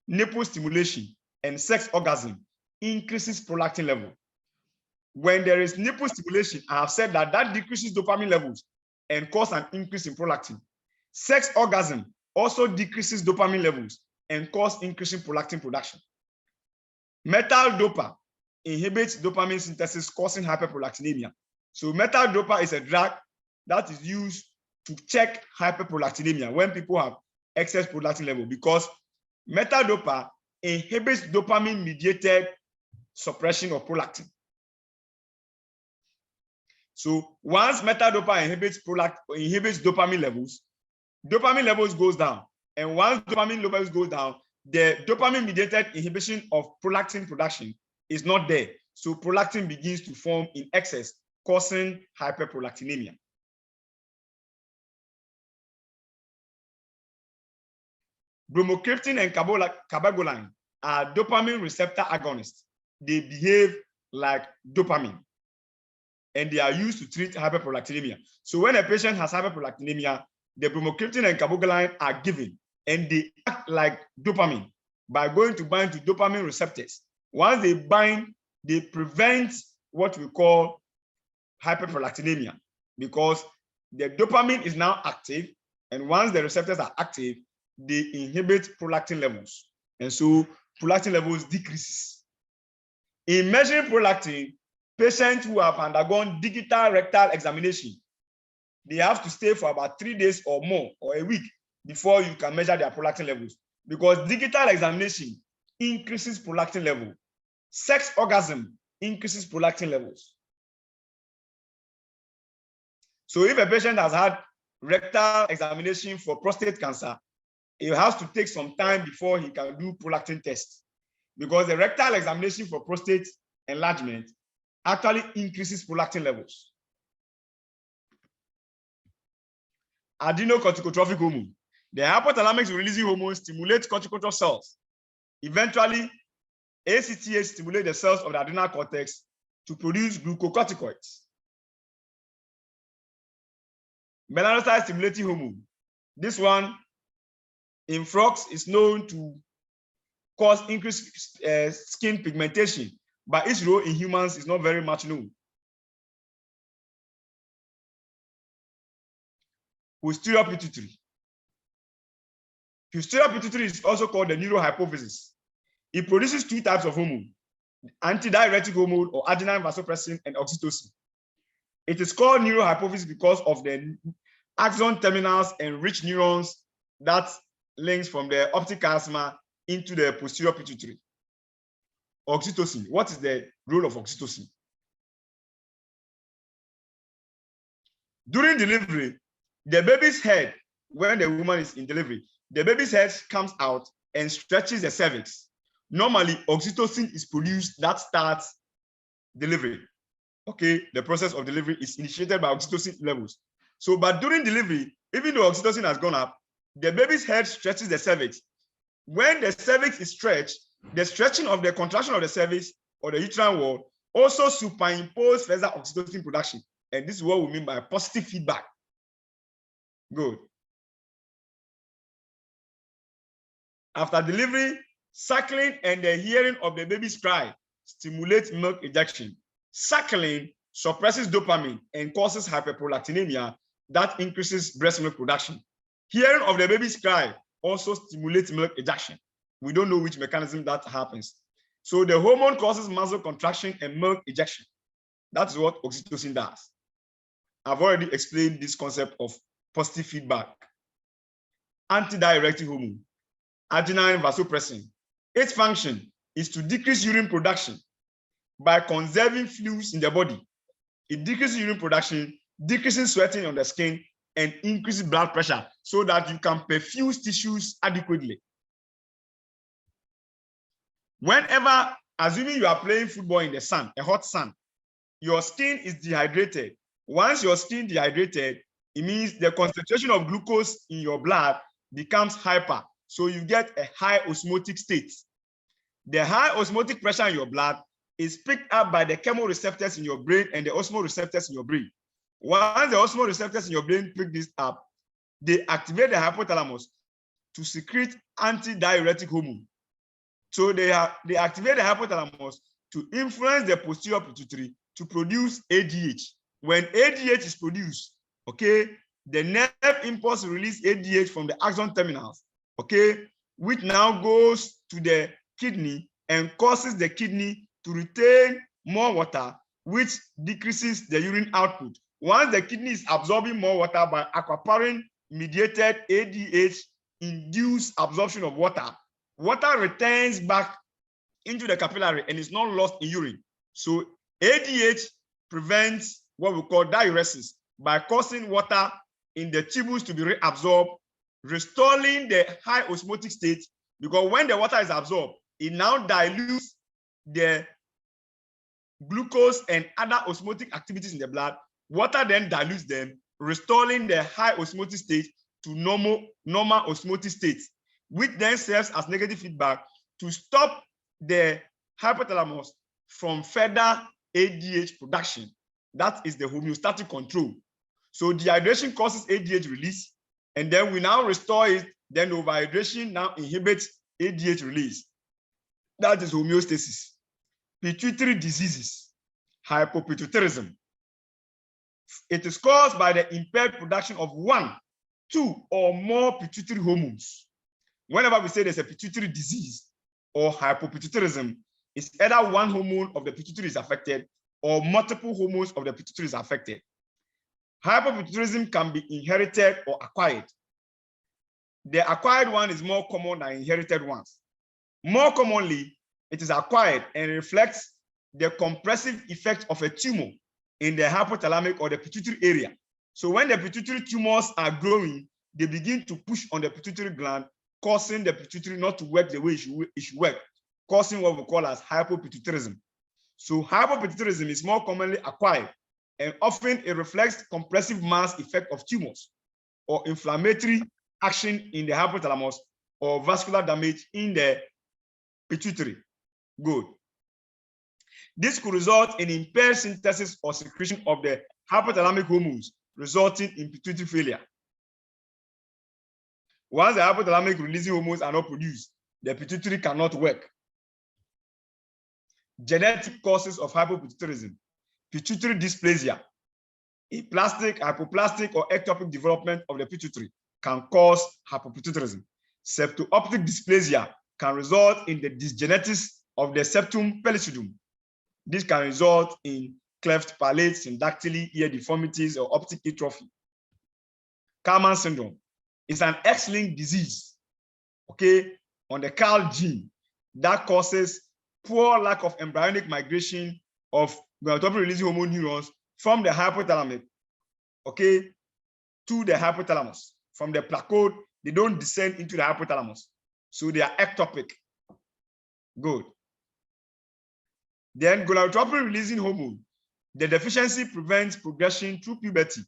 Nipple stimulation and sex orgasm increases prolactin level. When there is nipple stimulation, I have said that decreases dopamine levels and causes an increase in prolactin. Sex orgasm also decreases dopamine levels and causes increase in prolactin production. Methyl dopa inhibits dopamine synthesis, causing hyperprolactinemia. So methyl dopa is a drug that is used to check hyperprolactinemia when people have excess prolactin level, because methyl dopa inhibits dopamine-mediated suppression of prolactin. So once methyl dopa inhibits dopamine levels goes down. And once dopamine levels go down, the dopamine-mediated inhibition of prolactin production is not there. So prolactin begins to form in excess, causing hyperprolactinemia. Bromocriptine and cabergoline are dopamine receptor agonists. They behave like dopamine, and they are used to treat hyperprolactinemia. So when a patient has hyperprolactinemia, the bromocriptine and cabergoline are given, and they act like dopamine by going to bind to dopamine receptors. Once they bind, they prevent what we call hyperprolactinemia, because the dopamine is now active, and once the receptors are active, they inhibit prolactin levels, and so prolactin levels decreases. In measuring prolactin, patients who have undergone digital rectal examination, they have to stay for about 3 days or more, or a week, before you can measure their prolactin levels, because digital examination increases prolactin level. Sex orgasm increases prolactin levels. So if a patient has had rectal examination for prostate cancer, he has to take some time before he can do prolactin test, because the rectal examination for prostate enlargement actually increases prolactin levels. Adenocorticotrophic hormone. The hypothalamic releasing hormone stimulates corticotroph cells. Eventually, ACTH stimulates the cells of the adrenal cortex to produce glucocorticoids. Melanocyte stimulating hormone. This one in frogs is known to cause increased skin pigmentation, but its role in humans is not very much known. Posterior pituitary. Posterior pituitary is also called the neurohypophysis. It produces 2 types of hormone: antidiuretic hormone, or adrenaline vasopressin, and oxytocin. It is called neurohypophysis because of the axon terminals and rich neurons that links from the optic chiasma into the posterior pituitary. Oxytocin. What is the role of oxytocin? During delivery, the baby's head, when the woman is in delivery, the baby's head comes out and stretches the cervix. Normally, oxytocin is produced that starts delivery. Okay, the process of delivery is initiated by oxytocin levels. So, but during delivery, even though oxytocin has gone up, the baby's head stretches the cervix. When the cervix is stretched, the stretching of the contraction of the cervix or the uterine wall also superimpose further oxytocin production. And this is what we mean by positive feedback. Good. After delivery, suckling and the hearing of the baby's cry stimulates milk ejection. Suckling suppresses dopamine and causes hyperprolactinemia that increases breast milk production. Hearing of the baby's cry also stimulates milk ejection. We don't know which mechanism that happens. So the hormone causes muscle contraction and milk ejection. That's what oxytocin does. I've already explained this concept of positive feedback. Antidiuretic hormone, adenine vasopressin. Its function is to decrease urine production by conserving fluids in the body. It decreases urine production, decreases sweating on the skin, and increases blood pressure so that you can perfuse tissues adequately. Whenever, assuming you are playing football in the sun, a hot sun, your skin is dehydrated. Once your skin is dehydrated, it means the concentration of glucose in your blood becomes hyper. So you get a high osmotic state. The high osmotic pressure in your blood is picked up by the chemoreceptors in your brain and the osmoreceptors in your brain. Once the osmoreceptors in your brain pick this up, they activate the hypothalamus to secrete antidiuretic hormone. So they activate the hypothalamus to influence the posterior pituitary to produce ADH. When ADH is produced, okay, the nerve impulse release ADH from the axon terminals, okay, which now goes to the kidney and causes the kidney to retain more water, which decreases the urine output. Once the kidney is absorbing more water by aquaporin mediated ADH induced absorption of water, water returns back into the capillary and is not lost in urine. So ADH prevents what we call diuresis by causing water in the tubules to be reabsorbed, restoring the high osmotic state, because when the water is absorbed, it now dilutes the glucose and other osmotic activities in the blood. Water then dilutes them, restoring the high osmotic state to normal osmotic state, which then serves as negative feedback to stop the hypothalamus from further ADH production. That is the homeostatic control. So dehydration causes ADH release, and then we now restore it. Then overhydration now inhibits ADH release. That is homeostasis. Pituitary diseases, hypopituitarism. It is caused by the impaired production of one, two, or more pituitary hormones. Whenever we say there's a pituitary disease or hypopituitarism, it's either one hormone of the pituitary is affected or multiple hormones of the pituitary is affected. Hypopituitarism can be inherited or acquired. The acquired one is more common than inherited ones. More commonly, it is acquired and reflects the compressive effect of a tumor in the hypothalamic or the pituitary area. So when the pituitary tumors are growing, they begin to push on the pituitary gland, causing the pituitary not to work the way it should work, causing what we call as hypopituitarism. So hypopituitarism is more commonly acquired, and often it reflects compressive mass effect of tumors or inflammatory action in the hypothalamus or vascular damage in the pituitary. Good. This could result in impaired synthesis or secretion of the hypothalamic hormones, resulting in pituitary failure. Once the hypothalamic releasing hormones are not produced, the pituitary cannot work. Genetic causes of hypopituitarism: pituitary dysplasia, aplastic, hypoplastic, or ectopic development of the pituitary can cause hypopituitarism. Septo-optic dysplasia can result in the dysgenesis of the septum pellucidum. This can result in cleft palate, syndactyly, ear deformities, or optic atrophy. Kallman syndrome is an X-linked disease, okay, on the Kall gene that causes poor lack of embryonic migration of gonadotropin releasing hormone neurons from the hypothalamic, okay, to the hypothalamus. From the placode, they don't descend into the hypothalamus. So they are ectopic. Good. Then gonadotropin releasing hormone, the deficiency prevents progression through puberty.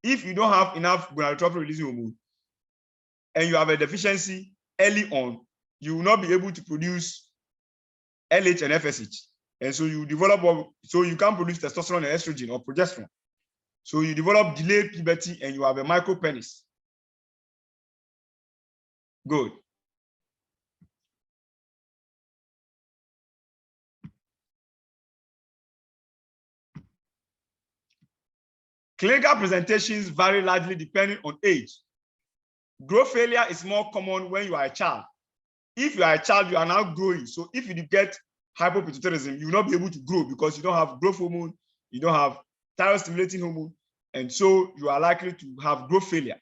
If you don't have enough gonadotropin releasing hormone and you have a deficiency early on, you will not be able to produce LH and FSH. And so you develop, so you can't produce testosterone and estrogen or progesterone. So you develop delayed puberty and you have a micropenis. Good. Clinical presentations vary largely depending on age. Growth failure is more common when you are a child. If you are a child, you are now growing. So if you get hypopituitarism, you will not be able to grow because you don't have growth hormone, you don't have thyroid stimulating hormone, and so you are likely to have growth failure.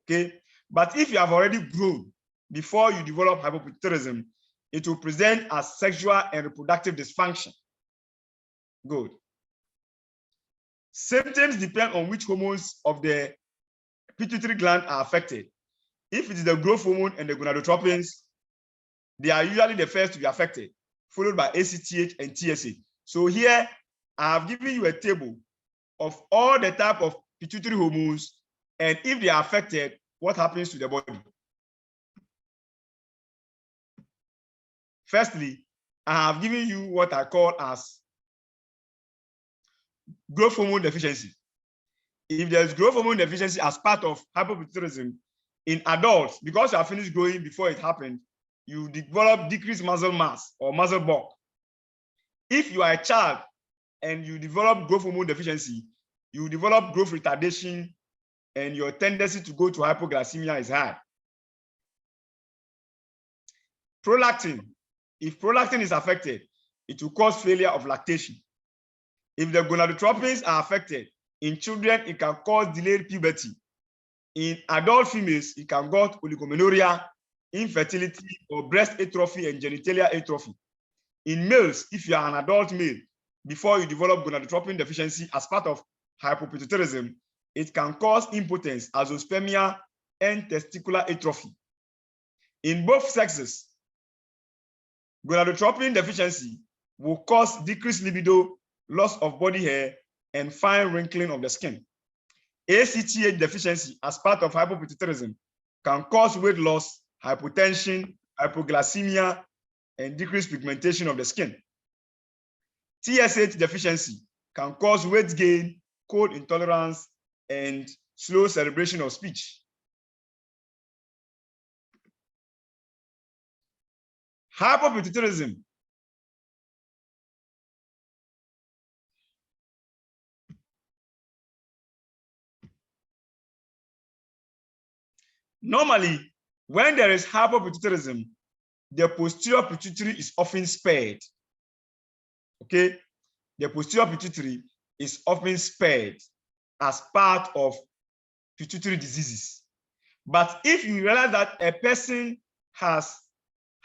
Okay, but if you have already grown before you develop hypopituitarism, it will present as sexual and reproductive dysfunction. Good. Symptoms depend on which hormones of the pituitary gland are affected. If it is the growth hormone and the gonadotropins, they are usually the first to be affected, followed by ACTH and TSH. So here, I have given you a table of all the type of pituitary hormones, and if they are affected, what happens to the body? Firstly, I have given you what I call as growth hormone deficiency. If there's growth hormone deficiency as part of hypopituitarism in adults, because you have finished growing before it happened, you develop decreased muscle mass or muscle bulk. If you are a child and you develop growth hormone deficiency, you develop growth retardation and your tendency to go to hypoglycemia is high. Prolactin. If prolactin is affected, it will cause failure of lactation. If the gonadotropins are affected, in children, it can cause delayed puberty. In adult females, it can cause oligomenorrhea, infertility, or breast atrophy and genitalia atrophy. In males, if you are an adult male, before you develop gonadotropin deficiency as part of hypopituitarism, it can cause impotence, azoospermia, and testicular atrophy. In both sexes, gonadotropin deficiency will cause decreased libido, loss of body hair, and fine wrinkling of the skin. ACTH deficiency as part of hypopituitarism can cause weight loss, hypotension, hypoglycemia, and decreased pigmentation of the skin. TSH deficiency can cause weight gain, cold intolerance, and slow celebration of speech. Hypopituitarism normally, when there is hypopituitarism, the posterior pituitary is often spared. Okay, the posterior pituitary is often spared as part of pituitary diseases. But if you realize that a person has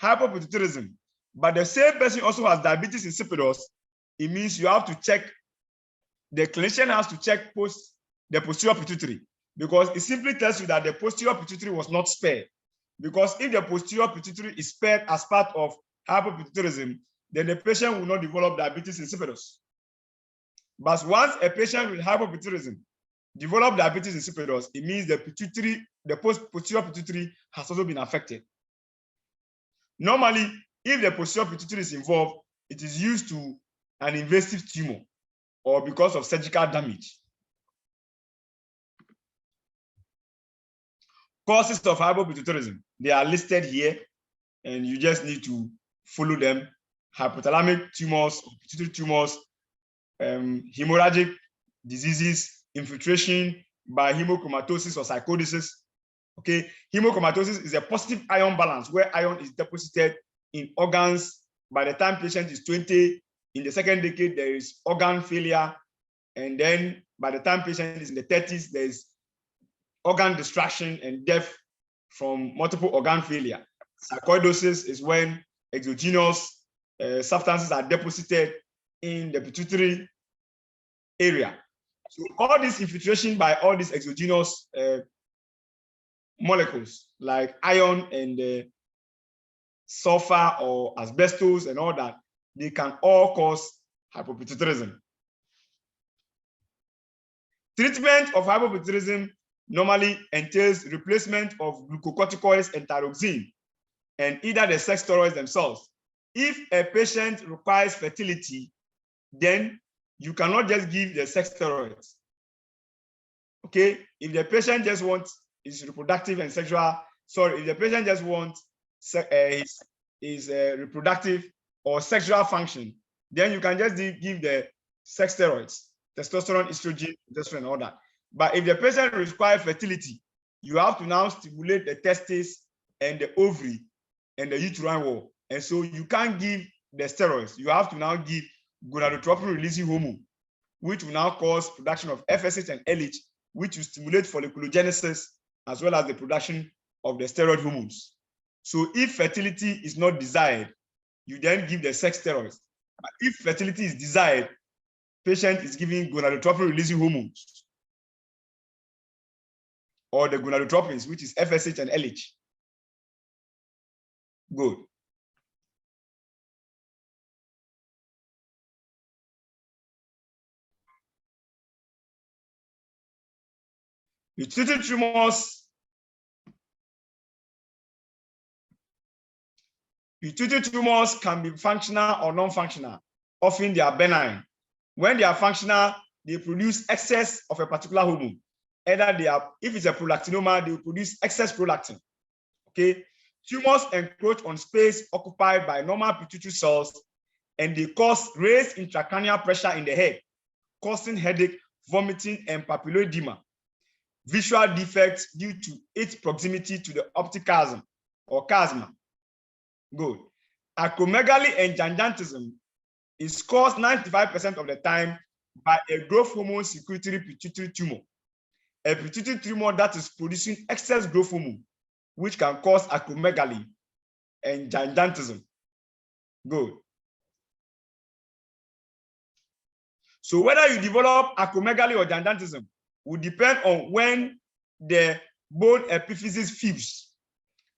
hypopituitarism, but the same person also has diabetes insipidus, it means you have to check, the clinician has to check the posterior pituitary, because it simply tells you that the posterior pituitary was not spared. Because if the posterior pituitary is spared as part of hypopituitarism, then the patient will not develop diabetes insipidus. But once a patient with hypopituitarism develop diabetes insipidus, it means the pituitary, the posterior pituitary has also been affected. Normally, if the posterior pituitary is involved, it is used to an invasive tumor or because of surgical damage. Causes of hypopituitarism, they are listed here, and you just need to follow them. Hypothalamic tumors, pituitary tumors, hemorrhagic diseases, infiltration by hemochromatosis or sarcoidosis. Okay, hemochromatosis is a positive ion balance where iron is deposited in organs. By the time patient is 20, in the second decade, there is organ failure. And then by the time patient is in the 30s, there is organ destruction and death from multiple organ failure. Sarcoidosis is when exogenous substances are deposited in the pituitary area. So all this infiltration by all these exogenous molecules like iron and sulfur or asbestos and all that, they can all cause hypopituitarism. Treatment of hypopituitarism normally entails replacement of glucocorticoids and thyroxine and either the sex steroids themselves. If a patient requires fertility, then you cannot just give the sex steroids. Okay, if the patient just wants his reproductive and sexual, if the patient just wants his reproductive or sexual function, then you can just give the sex steroids. testosterone, estrogen, progesterone, and all that. But if the patient requires fertility, you have to now stimulate the testes and the ovary and the uterine wall. And so you can't give the steroids. You have to now give gonadotropin releasing hormone, which will now cause production of FSH and LH, which will stimulate folliculogenesis as well as the production of the steroid hormones. So if fertility is not desired, you then give the sex steroids. But if fertility is desired, patient is giving gonadotropin releasing hormones or the gonadotropins, which is FSH and LH. Good. Pituitary tumors can be functional or non-functional. Often they are benign. When they are functional, they produce excess of a particular hormone. Either they are, if it's a prolactinoma, they will produce excess prolactin. Okay. Tumors encroach on space occupied by normal pituitary cells, and they cause raised intracranial pressure in the head, causing headache, vomiting, and papilloedema. Visual defects due to its proximity to the optic chiasm or chiasma. Good. Acromegaly and gigantism is caused 95% of the time by a growth hormone secretory pituitary tumor. A pituitary tumor that is producing excess growth hormone, which can cause acromegaly and gigantism. Good. So whether you develop acromegaly or gigantism will depend on when the bone epiphysis fused.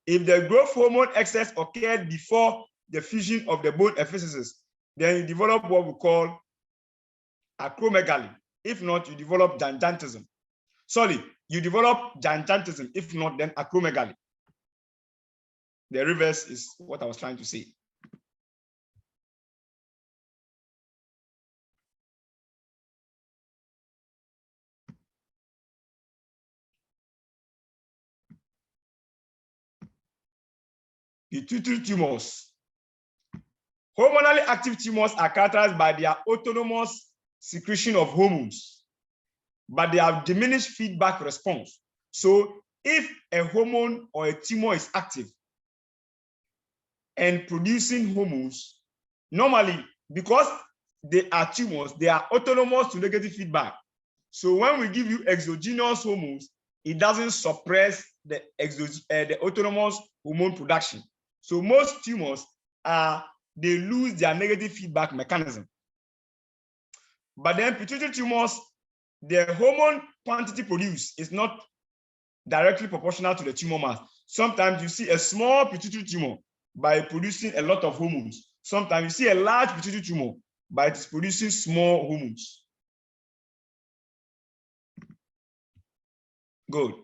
If the growth hormone excess occurred before the fusion of the bone epiphysis, then you develop what we call acromegaly. If not, you develop gigantism. Sorry, you develop gigantism. If not, then acromegaly. The reverse is what I was trying to say. Pituitary tumors. Hormonally active tumors are characterized by their autonomous secretion of hormones, but they have diminished feedback response. So if a hormone or a tumor is active and producing hormones, normally, because they are tumors, they are autonomous to negative feedback. So when we give you exogenous hormones, it doesn't suppress the autonomous hormone production. So most tumors they lose their negative feedback mechanism. But then pituitary tumors, the hormone quantity produced is not directly proportional to the tumor mass. Sometimes you see a small pituitary tumor by producing a lot of hormones. Sometimes you see a large pituitary tumor by it is producing small hormones. Good.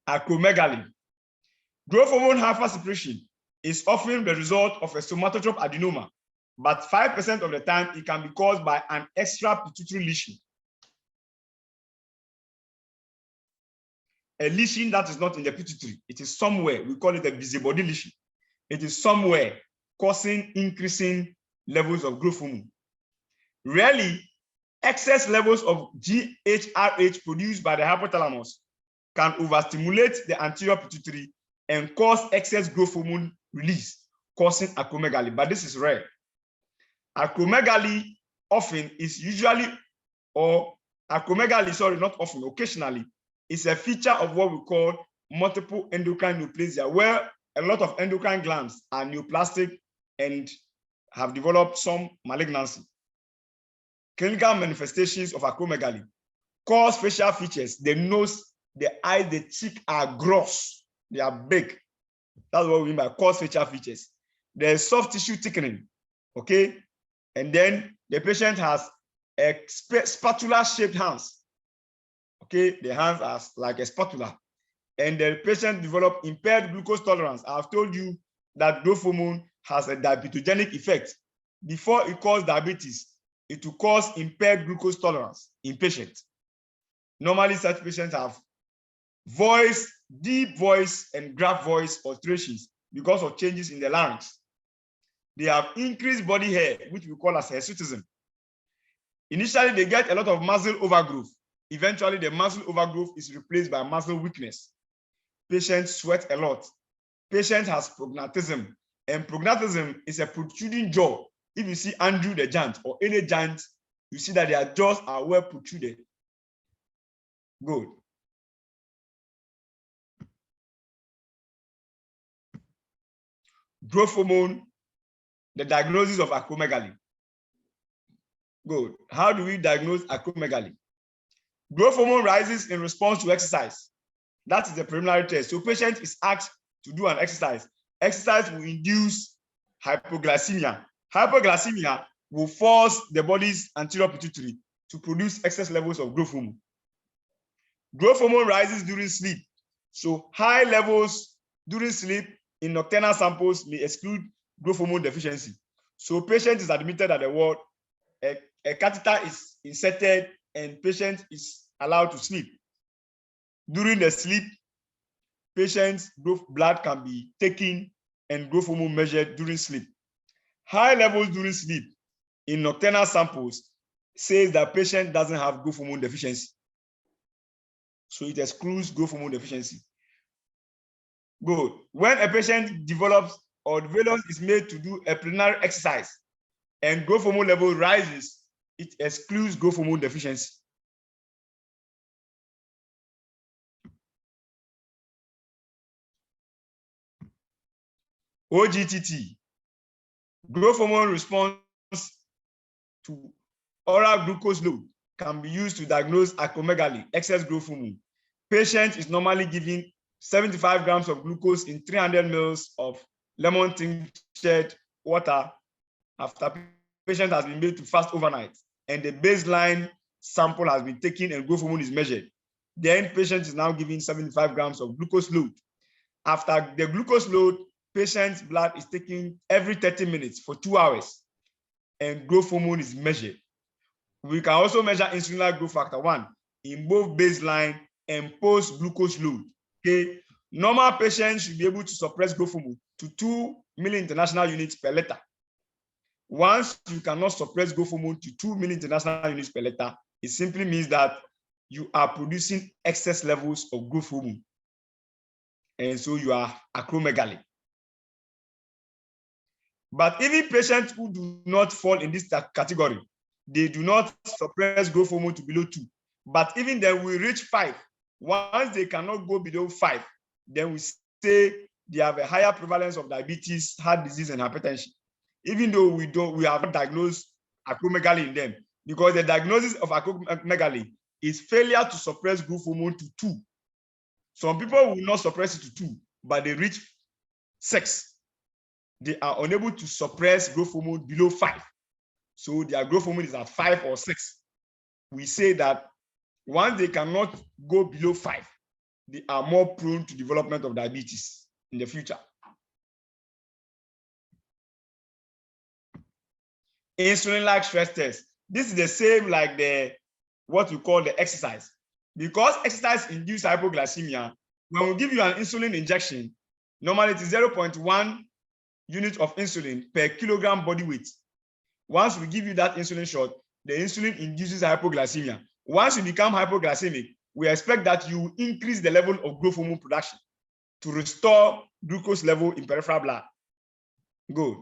Acromegaly. Growth hormone hypersecretion is often the result of a somatotropic adenoma, but 5% of the time it can be caused by an extra pituitary lesion. A lesion that is not in the pituitary, it is somewhere, we call it a busybody lesion. It is somewhere causing increasing levels of growth hormone. Rarely, excess levels of GHRH produced by the hypothalamus can overstimulate the anterior pituitary and cause excess growth hormone release, causing acromegaly, but this is rare. Acromegaly often is usually, or acromegaly, sorry, not often, occasionally, is a feature of what we call multiple endocrine neoplasia, where a lot of endocrine glands are neoplastic and have developed some malignancy. Clinical manifestations of acromegaly cause facial features. The nose, the eyes, the cheek are gross. They are big. That's what we mean by cause facial features. There's soft tissue thickening, okay? And then the patient has a spatula-shaped hands, okay? The hands are like a spatula. And the patient develop impaired glucose tolerance. I've told you that growth hormone has a diabetogenic effect. Before it causes diabetes, it will cause impaired glucose tolerance in patients. Normally, such patients have voice, deep voice, and gruff voice alterations because of changes in the larynx. They have increased body hair, which we call as hirsutism. Initially, they get a lot of muscle overgrowth. Eventually, the muscle overgrowth is replaced by muscle weakness. Patient sweat a lot. Patient has prognatism, and prognatism is a protruding jaw. If you see Andrew the giant or any giant, you see that their jaws are well protruded. Good. Growth hormone, the diagnosis of acromegaly. Good. How do we diagnose acromegaly? Growth hormone rises in response to exercise. That is the preliminary test. So patient is asked to do an exercise. Exercise will induce hypoglycemia. Hypoglycemia will force the body's anterior pituitary to produce excess levels of growth hormone. Growth hormone rises during sleep. So high levels during sleep in nocturnal samples may exclude growth hormone deficiency. So patient is admitted at the ward, a catheter is inserted, and patient is allowed to sleep. During the sleep, patient's growth blood can be taken and growth hormone measured during sleep. High levels during sleep in nocturnal samples says that patient doesn't have growth hormone deficiency. So it excludes growth hormone deficiency. Good. When a patient develops or the valence is made to do a preliminary exercise and growth hormone level rises, it excludes growth hormone deficiency. OGTT, growth hormone response to oral glucose load, can be used to diagnose acromegaly, excess growth hormone. Patient is normally given 75 grams of glucose in 300 ml of lemon tinctured water after patient has been made to fast overnight and the baseline sample has been taken and growth hormone is measured. Then patient is now given 75 grams of glucose load. After the glucose load, patient's blood is taken every 30 minutes for 2 hours and growth hormone is measured. We can also measure insulin growth factor 1 in both baseline and post-glucose load. Okay, normal patients should be able to suppress growth hormone to 2 milli international units per liter. Once you cannot suppress growth hormone to 2 milli international units per liter, it simply means that you are producing excess levels of growth hormone, and so you are acromegaly. But even patients who do not fall in this category, they do not suppress growth hormone to below 2. But even then, we reach 5. Once they cannot go below 5, then we say they have a higher prevalence of diabetes, heart disease, and hypertension. Even though we have not diagnosed acromegaly in them, because the diagnosis of acromegaly is failure to suppress growth hormone to 2. Some people will not suppress it to 2, but they reach 6. They are unable to suppress growth hormone below 5. So their growth hormone is at 5 or 6. We say that once they cannot go below 5, they are more prone to development of diabetes in the future. Insulin-like stress test. This is the same like what we call the exercise. Because exercise induces hypoglycemia, when we give you an insulin injection, normally it is 0.1 unit of insulin per kilogram body weight. Once we give you that insulin shot, the insulin induces hypoglycemia. Once you become hypoglycemic, we expect that you increase the level of growth hormone production to restore glucose level in peripheral blood. Good.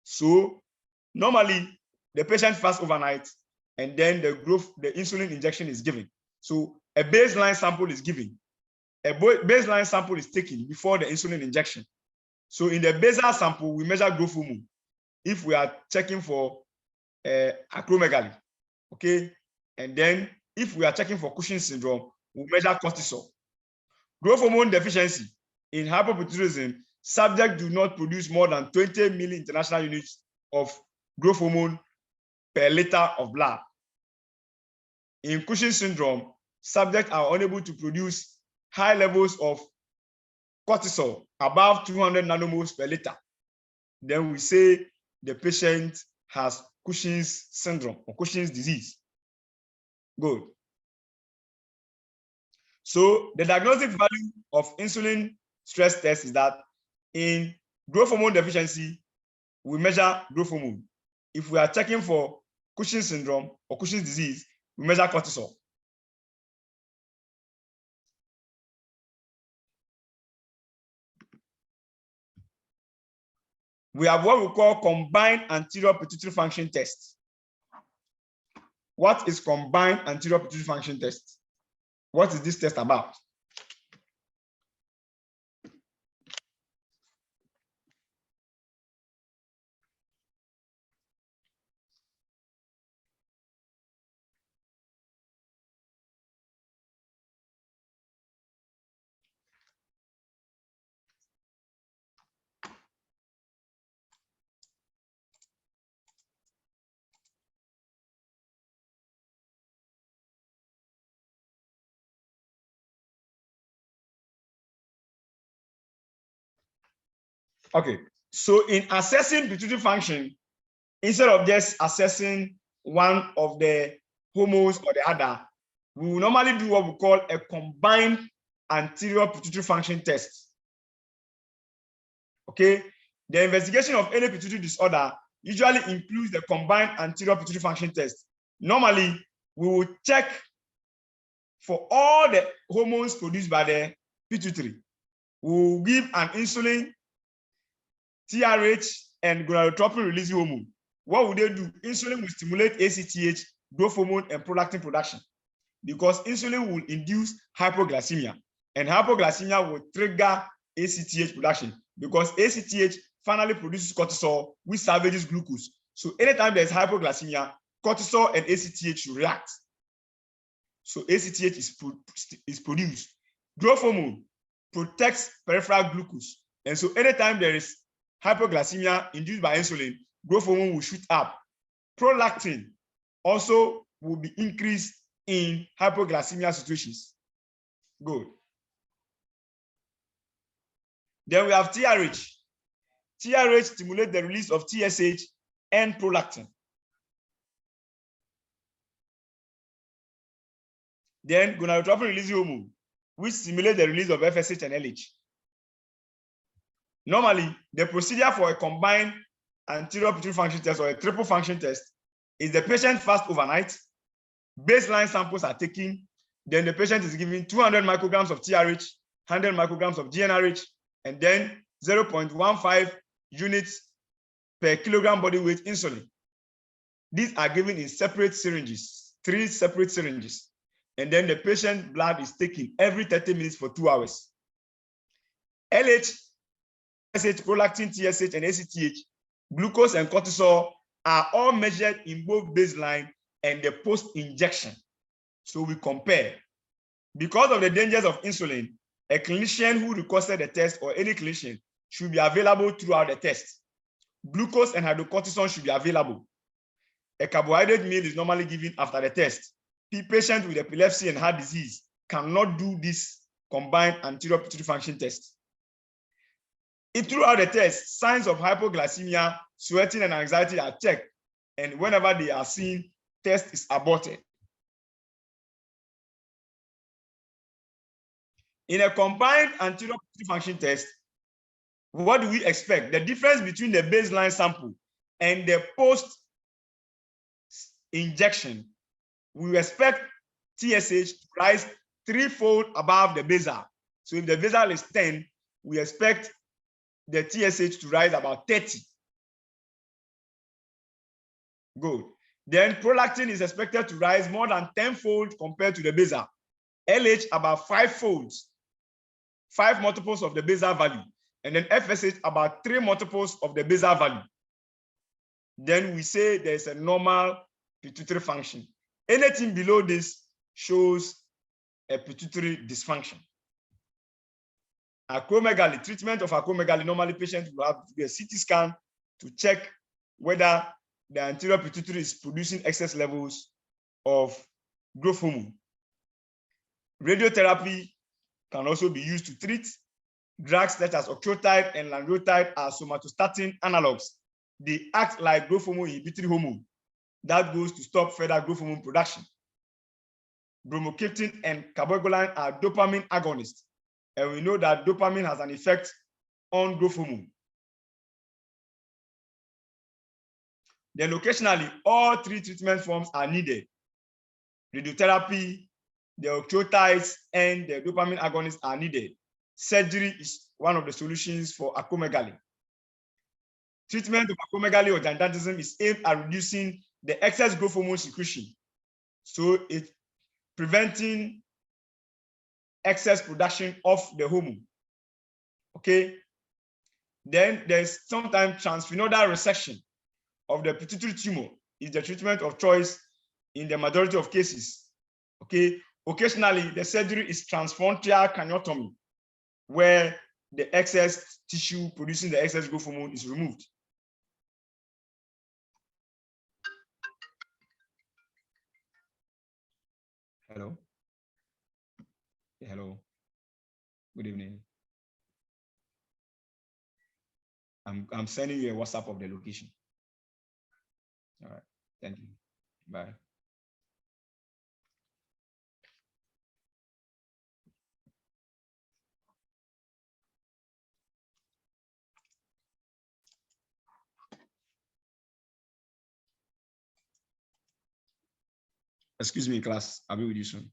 So normally the patient fasts overnight and then the insulin injection is given. So a baseline sample is given. A baseline sample is taken before the insulin injection. So in the basal sample, we measure growth hormone if we are checking for acromegaly, okay? And then if we are checking for Cushing's syndrome, we measure cortisol. Growth hormone deficiency in hypopituitarism, subjects do not produce more than 20 milli international units of growth hormone per liter of blood. In Cushing's syndrome, subjects are unable to produce high levels of cortisol above 200 nanomoles per liter. Then we say the patient has Cushing's syndrome or Cushing's disease. Good. So the diagnostic value of insulin stress test is that in growth hormone deficiency, we measure growth hormone. If we are checking for Cushing's syndrome or Cushing's disease, we measure cortisol. We have what we call combined anterior pituitary function test. What is combined anterior pituitary function test? What is this test about? Okay, so in assessing pituitary function, instead of just assessing one of the hormones or the other, we will normally do what we call a combined anterior pituitary function test. Okay, the investigation of any pituitary disorder usually includes the combined anterior pituitary function test. Normally, we will check for all the hormones produced by the pituitary. We will give an insulin, TRH, and gonadotropin releasing hormone. What would they do? Insulin will stimulate ACTH, growth hormone, and prolactin production, because insulin will induce hypoglycemia, and hypoglycemia will trigger ACTH production, because ACTH finally produces cortisol, which salvages glucose. So anytime there's hypoglycemia, cortisol and ACTH should react. So ACTH is produced. Growth hormone protects peripheral glucose, and so anytime there is hypoglycemia induced by insulin, growth hormone will shoot up. Prolactin also will be increased in hypoglycemia situations. Good. Then we have TRH. TRH stimulates the release of TSH and prolactin. Then gonadotropin releasing hormone, which stimulates the release of FSH and LH. Normally, the procedure for a combined anterior pituitary function test or a triple function test is the patient fast overnight, baseline samples are taken, then the patient is given 200 micrograms of TRH, 100 micrograms of GnRH, and then 0.15 units per kilogram body weight insulin. These are given in separate syringes, 3 separate syringes. And then the patient's blood is taken every 30 minutes for 2 hours. LH, SH, prolactin, TSH, and ACTH, glucose and cortisol are all measured in both baseline and the post-injection. So we compare. Because of the dangers of insulin, a clinician who requested the test or any clinician should be available throughout the test. Glucose and hydrocortisone should be available. A carbohydrate meal is normally given after the test. Patients with epilepsy and heart disease cannot do this combined anterior pituitary function test. Throughout the test, signs of hypoglycemia, sweating, and anxiety are checked, and whenever they are seen, test is aborted. In a combined anterior pituitary function test, what do we expect? The difference between the baseline sample and the post-injection, we expect TSH to rise 3-fold above the basal. So if the basal is 10, we expect the TSH to rise about 30. Good. Then prolactin is expected to rise more than 10-fold compared to the basal. LH about 5-folds, 5 multiples of the basal value. And then FSH about 3 multiples of the basal value. Then we say there's a normal pituitary function. Anything below this shows a pituitary dysfunction. Acromegaly, treatment of acromegaly, normally patients will have to do a CT scan to check whether the anterior pituitary is producing excess levels of growth hormone. Radiotherapy can also be used to treat. Drugs such as octreotide and lanreotide are somatostatin analogs. They act like growth hormone inhibitory hormone that goes to stop further growth hormone production. Bromocriptine and cabergoline are dopamine agonists, and we know that dopamine has an effect on growth hormone. Then occasionally, all three treatment forms are needed. Radiotherapy, the octreotides, and the dopamine agonists are needed. Surgery is one of the solutions for acromegaly. Treatment of acromegaly or gigantism is aimed at reducing the excess growth hormone secretion. So it's preventing excess production of the hormone. Okay. Then there's sometimes transsphenoidal resection of the pituitary tumor is the treatment of choice in the majority of cases. Okay. Occasionally, the surgery is transfrontal craniotomy, where the excess tissue producing the excess growth hormone is removed. Hello. Hello. Good evening. I'm sending you a WhatsApp of the location. All right. Thank you. Bye. Excuse me, class. I'll be with you soon.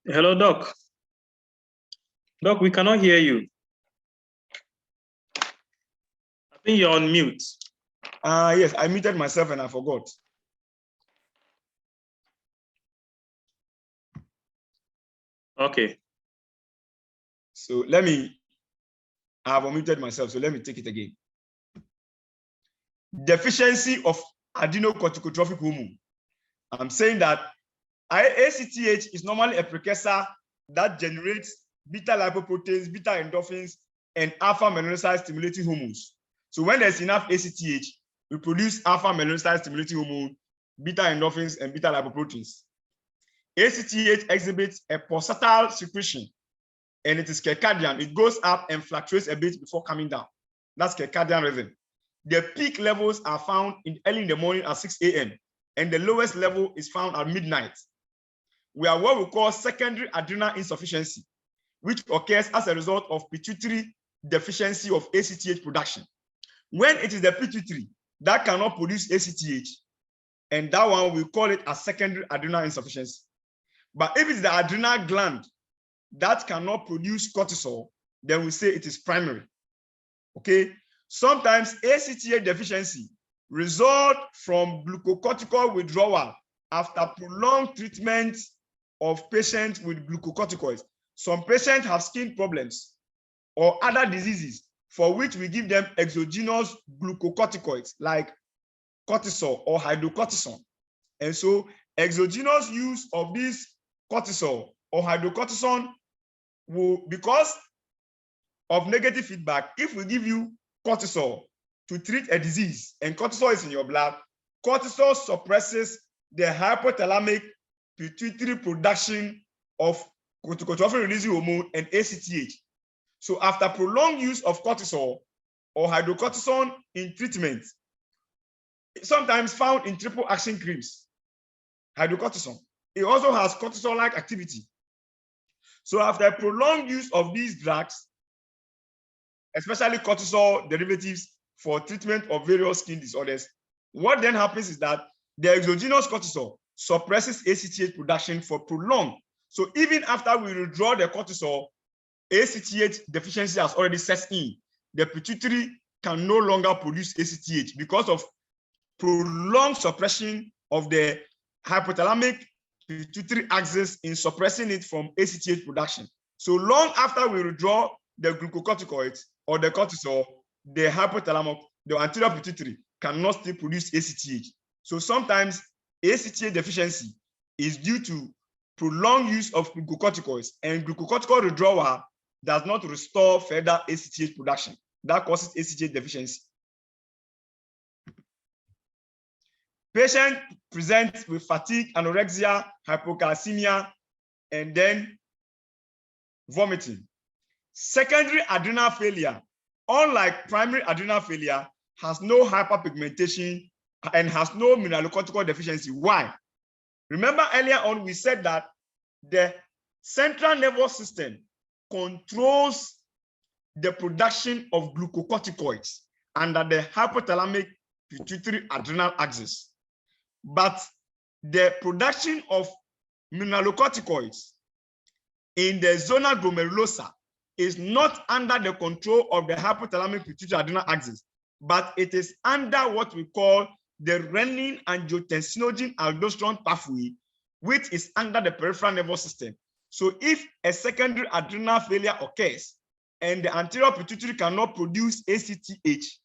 Hello, Doc. Doc, we cannot hear you. I think you're on mute. Yes, I muted myself and I forgot. Okay. So I have unmuted myself, so let me take it again. Deficiency of adenocorticotrophic hormone. I'm saying that ACTH is normally a precursor that generates beta lipoproteins, beta endorphins, and alpha melanocyte stimulating hormones. So when there's enough ACTH, we produce alpha melanocyte stimulating hormone, beta endorphins, and beta lipoproteins. ACTH exhibits a pulsatile secretion, and it is circadian. It goes up and fluctuates a bit before coming down. That's circadian rhythm. The peak levels are found early in the morning at 6 a.m. and the lowest level is found at midnight. We are what we call secondary adrenal insufficiency, which occurs as a result of pituitary deficiency of ACTH production. When it is the pituitary that cannot produce ACTH, and that one we call it a secondary adrenal insufficiency. But if it's the adrenal gland that cannot produce cortisol, then we say it is primary. Okay. Sometimes ACTH deficiency results from glucocorticoid withdrawal after prolonged treatment of patients with glucocorticoids. Some patients have skin problems or other diseases for which we give them exogenous glucocorticoids like cortisol or hydrocortisone. And so exogenous use of this cortisol or hydrocortisone will, because of negative feedback, if we give you cortisol to treat a disease and cortisol is in your blood, cortisol suppresses the hypothalamic pituitary production of corticotrophin releasing hormone and ACTH. So after prolonged use of cortisol or hydrocortisone in treatment, sometimes found in triple action creams, hydrocortisone, it also has cortisol-like activity. So after prolonged use of these drugs, especially cortisol derivatives for treatment of various skin disorders, what then happens is that the exogenous cortisol suppresses ACTH production for prolonged. So even after we withdraw the cortisol, ACTH deficiency has already set in. The pituitary can no longer produce ACTH because of prolonged suppression of the hypothalamic pituitary axis in suppressing it from ACTH production. So long after we withdraw the glucocorticoids or the cortisol, the hypothalamus, the anterior pituitary cannot still produce ACTH. So sometimes ACTH deficiency is due to prolonged use of glucocorticoids, and glucocorticoid withdrawal does not restore further ACTH production. That causes ACTH deficiency. Patient presents with fatigue, anorexia, hypocalcemia, and then vomiting. Secondary adrenal failure, unlike primary adrenal failure, has no hyperpigmentation and has no mineralocorticoid deficiency. Why? Remember earlier on we said that the central nervous system controls the production of glucocorticoids under the hypothalamic pituitary adrenal axis. But the production of mineralocorticoids in the zona glomerulosa is not under the control of the hypothalamic pituitary adrenal axis, but it is under what we call the renin-angiotensinogen aldosterone pathway, which is under the peripheral nervous system. So if a secondary adrenal failure occurs and the anterior pituitary cannot produce ACTH,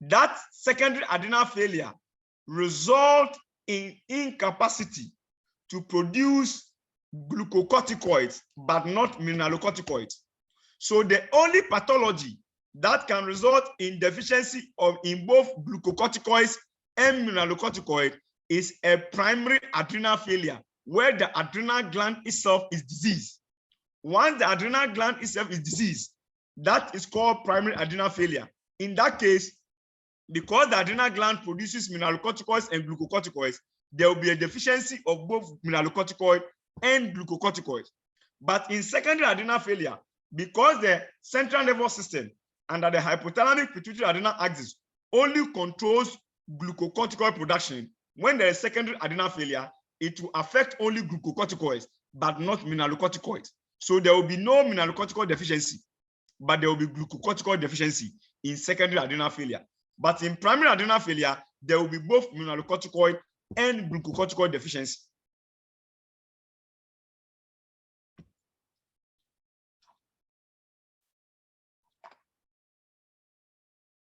that secondary adrenal failure results in incapacity to produce glucocorticoids, but not mineralocorticoids. So the only pathology that can result in deficiency in both glucocorticoids and mineralocorticoid is a primary adrenal failure, where the adrenal gland itself is diseased. Once the adrenal gland itself is diseased, that is called primary adrenal failure. In that case, because the adrenal gland produces mineralocorticoids and glucocorticoids, there will be a deficiency of both mineralocorticoid and glucocorticoid. But in secondary adrenal failure, because the central nervous system under the hypothalamic pituitary adrenal axis only controls glucocorticoid production, when there is secondary adrenal failure, it will affect only glucocorticoids, but not mineralocorticoids. So there will be no mineralocorticoid deficiency, but there will be glucocorticoid deficiency in secondary adrenal failure. But in primary adrenal failure, there will be both mineralocorticoid and glucocorticoid deficiency.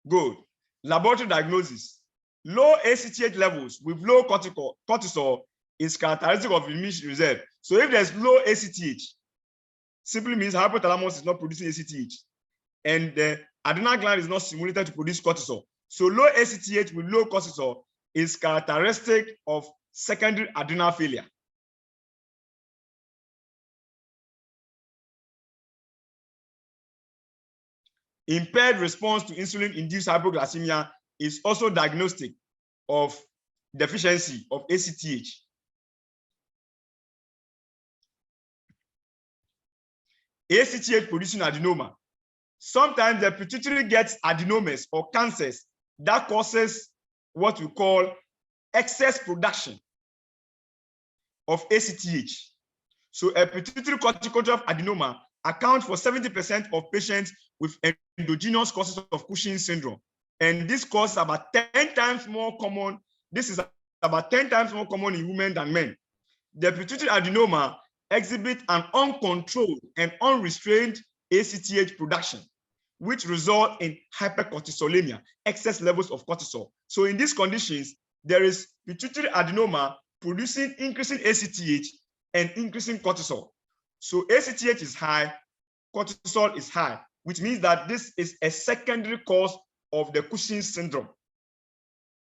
Good. Laboratory diagnosis. Low ACTH levels with low cortisol is characteristic of immune reserve. So if there's low ACTH, simply means hypothalamus is not producing ACTH, and the adrenal gland is not stimulated to produce cortisol. So low ACTH with low cortisol is characteristic of secondary adrenal failure. Impaired response to insulin-induced hypoglycemia is also diagnostic of deficiency of ACTH. ACTH producing adenoma. Sometimes the pituitary gets adenomas or cancers that causes what we call excess production of ACTH. So a pituitary corticotropic adenoma accounts for 70% of patients with endogenous causes of Cushing's syndrome. And this cause is about 10 times more common. This is about 10 times more common in women than men. The pituitary adenoma exhibits an uncontrolled and unrestrained ACTH production, which result in hypercortisolemia, excess levels of cortisol. So in these conditions, there is pituitary adenoma producing increasing ACTH and increasing cortisol. So ACTH is high, cortisol is high, which means that this is a secondary cause of the Cushing's syndrome.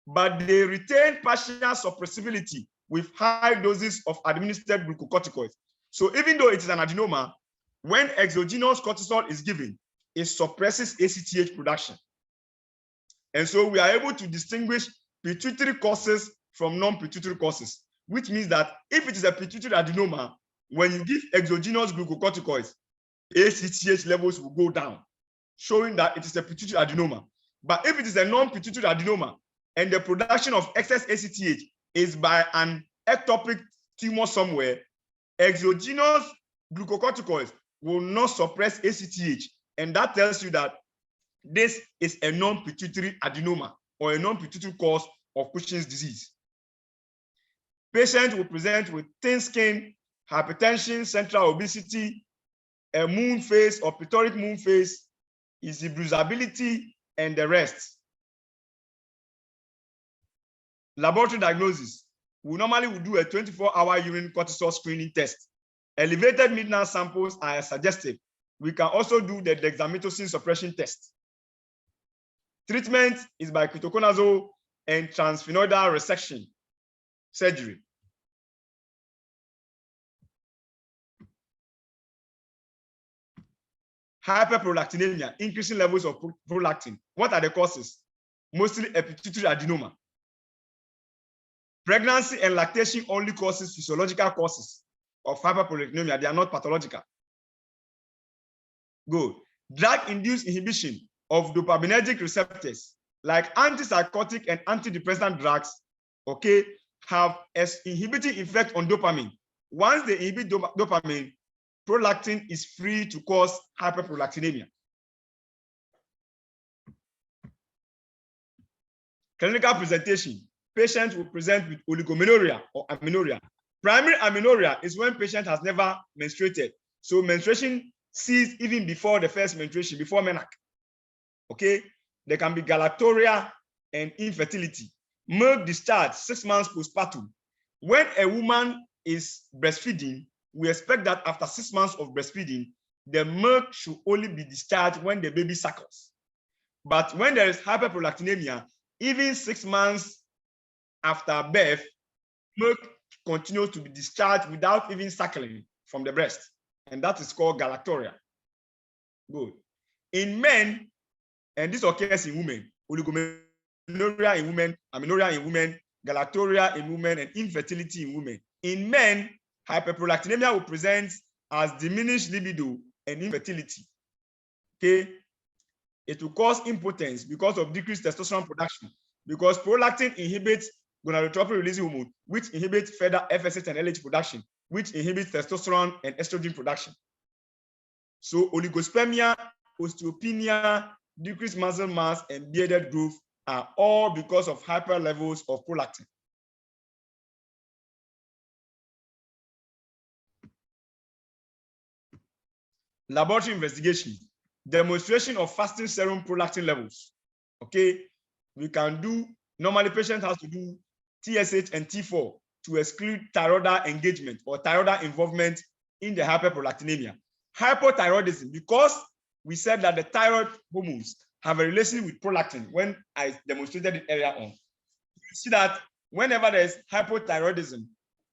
But they retain partial suppressibility with high doses of administered glucocorticoids. So even though it is an adenoma, when exogenous cortisol is given, it suppresses ACTH production. And so we are able to distinguish pituitary causes from non-pituitary causes, which means that if it is a pituitary adenoma, when you give exogenous glucocorticoids, ACTH levels will go down, showing that it is a pituitary adenoma. But if it is a non-pituitary adenoma and the production of excess ACTH is by an ectopic tumor somewhere, exogenous glucocorticoids will not suppress ACTH. And that tells you that this is a non-pituitary adenoma or a non-pituitary cause of Cushing's disease. Patients will present with thin skin, hypertension, central obesity, a moon face or pituitary moon face, easy bruisability, and the rest. Laboratory diagnosis. We normally will do a 24-hour urine cortisol screening test. Elevated midnight samples are suggestive. We can also do the dexamethasone suppression test. Treatment is by ketoconazole and transsphenoidal resection surgery. Hyperprolactinemia, increasing levels of prolactin. What are the causes? Mostly a pituitary adenoma. Pregnancy and lactation only causes physiological causes of hyperprolactinemia. They are not pathological. Good. Drug-induced inhibition of dopaminergic receptors, like antipsychotic and antidepressant drugs, okay, have an inhibiting effect on dopamine. Once they inhibit dopamine, prolactin is free to cause hyperprolactinemia. Clinical presentation. Patients will present with oligomenorrhea or amenorrhea. Primary amenorrhea is when patient has never menstruated. So menstruation ceases even before the first menstruation, before menarche. Okay, there can be galactorrhea and infertility. Milk discharge 6 months postpartum. When a woman is breastfeeding, we expect that after 6 months of breastfeeding, the milk should only be discharged when the baby suckles. But when there is hyperprolactinemia, even 6 months after birth, milk continues to be discharged without even suckling from the breast. And that is called galactorrhea. Good. In men, and this occurs in women, oligomenorrhea in women, amenorrhea in women, galactorrhea in women, and infertility in women. In men, hyperprolactinemia will present as diminished libido and infertility. Okay, it will cause impotence because of decreased testosterone production, because prolactin inhibits gonadotropin releasing hormone, which inhibits further FSH and LH production, which inhibits testosterone and estrogen production. So oligospermia, osteopenia, decreased muscle mass, and bearded growth are all because of hyper levels of prolactin. Laboratory investigation, demonstration of fasting serum prolactin levels. Okay, we can do, normally patient has to do TSH and T4 to exclude thyroid engagement or thyroid involvement in the hyperprolactinemia. Hypothyroidism, because we said that the thyroid hormones have a relation with prolactin when I demonstrated it earlier on. You see that whenever there's hypothyroidism,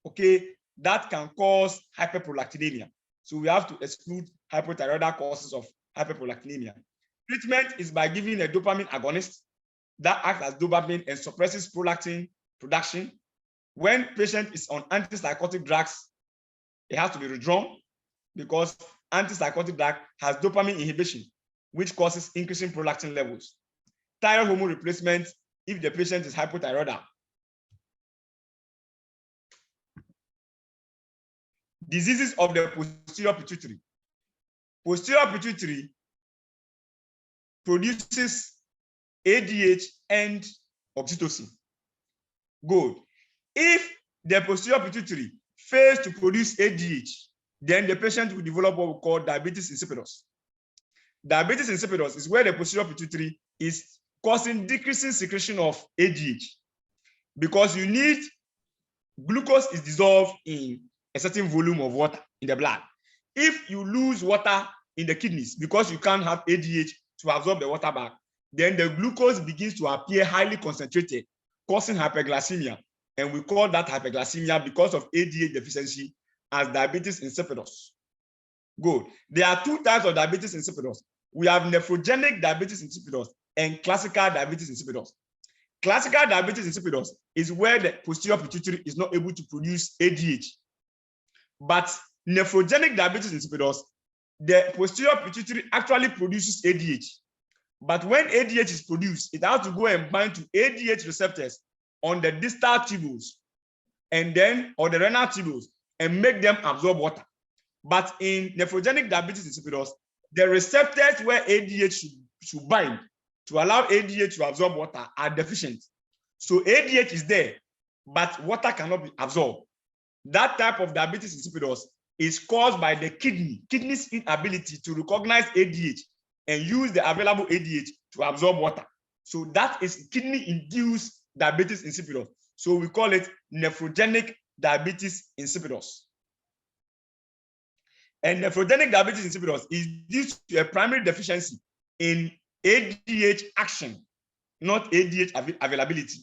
okay, that can cause hyperprolactinemia. So we have to exclude hypothyroidal causes of hyperprolactinemia. Treatment is by giving a dopamine agonist that acts as dopamine and suppresses prolactin production. When patient is on antipsychotic drugs, it has to be withdrawn because antipsychotic drug has dopamine inhibition, which causes increasing prolactin levels. Thyroid hormone replacement if the patient is hypothyroidal. Diseases of the posterior pituitary. Posterior pituitary produces ADH and oxytocin. Good. If the posterior pituitary fails to produce ADH, then the patient will develop what we call diabetes insipidus. Diabetes insipidus is where the posterior pituitary is causing decreasing secretion of ADH because you need glucose is dissolved in a certain volume of water in the blood. If you lose water in the kidneys because you can't have ADH to absorb the water back, then the glucose begins to appear highly concentrated, causing hyperglycemia. And we call that hyperglycemia because of ADH deficiency as diabetes insipidus. Good. There are two types of diabetes insipidus. We have nephrogenic diabetes insipidus and classical diabetes insipidus. Classical diabetes insipidus is where the posterior pituitary is not able to produce ADH. But nephrogenic diabetes insipidus, the posterior pituitary actually produces ADH. But when ADH is produced, it has to go and bind to ADH receptors on the distal tubules and then, or the renal tubules, and make them absorb water. But in nephrogenic diabetes insipidus, the receptors where ADH should bind to allow ADH to absorb water are deficient. So ADH is there, but water cannot be absorbed. That type of diabetes insipidus is caused by the kidney's inability to recognize ADH and use the available ADH to absorb water. So that is kidney-induced diabetes insipidus. So we call it nephrogenic diabetes insipidus. And nephrogenic diabetes insipidus is due to a primary deficiency in ADH action, not ADH availability.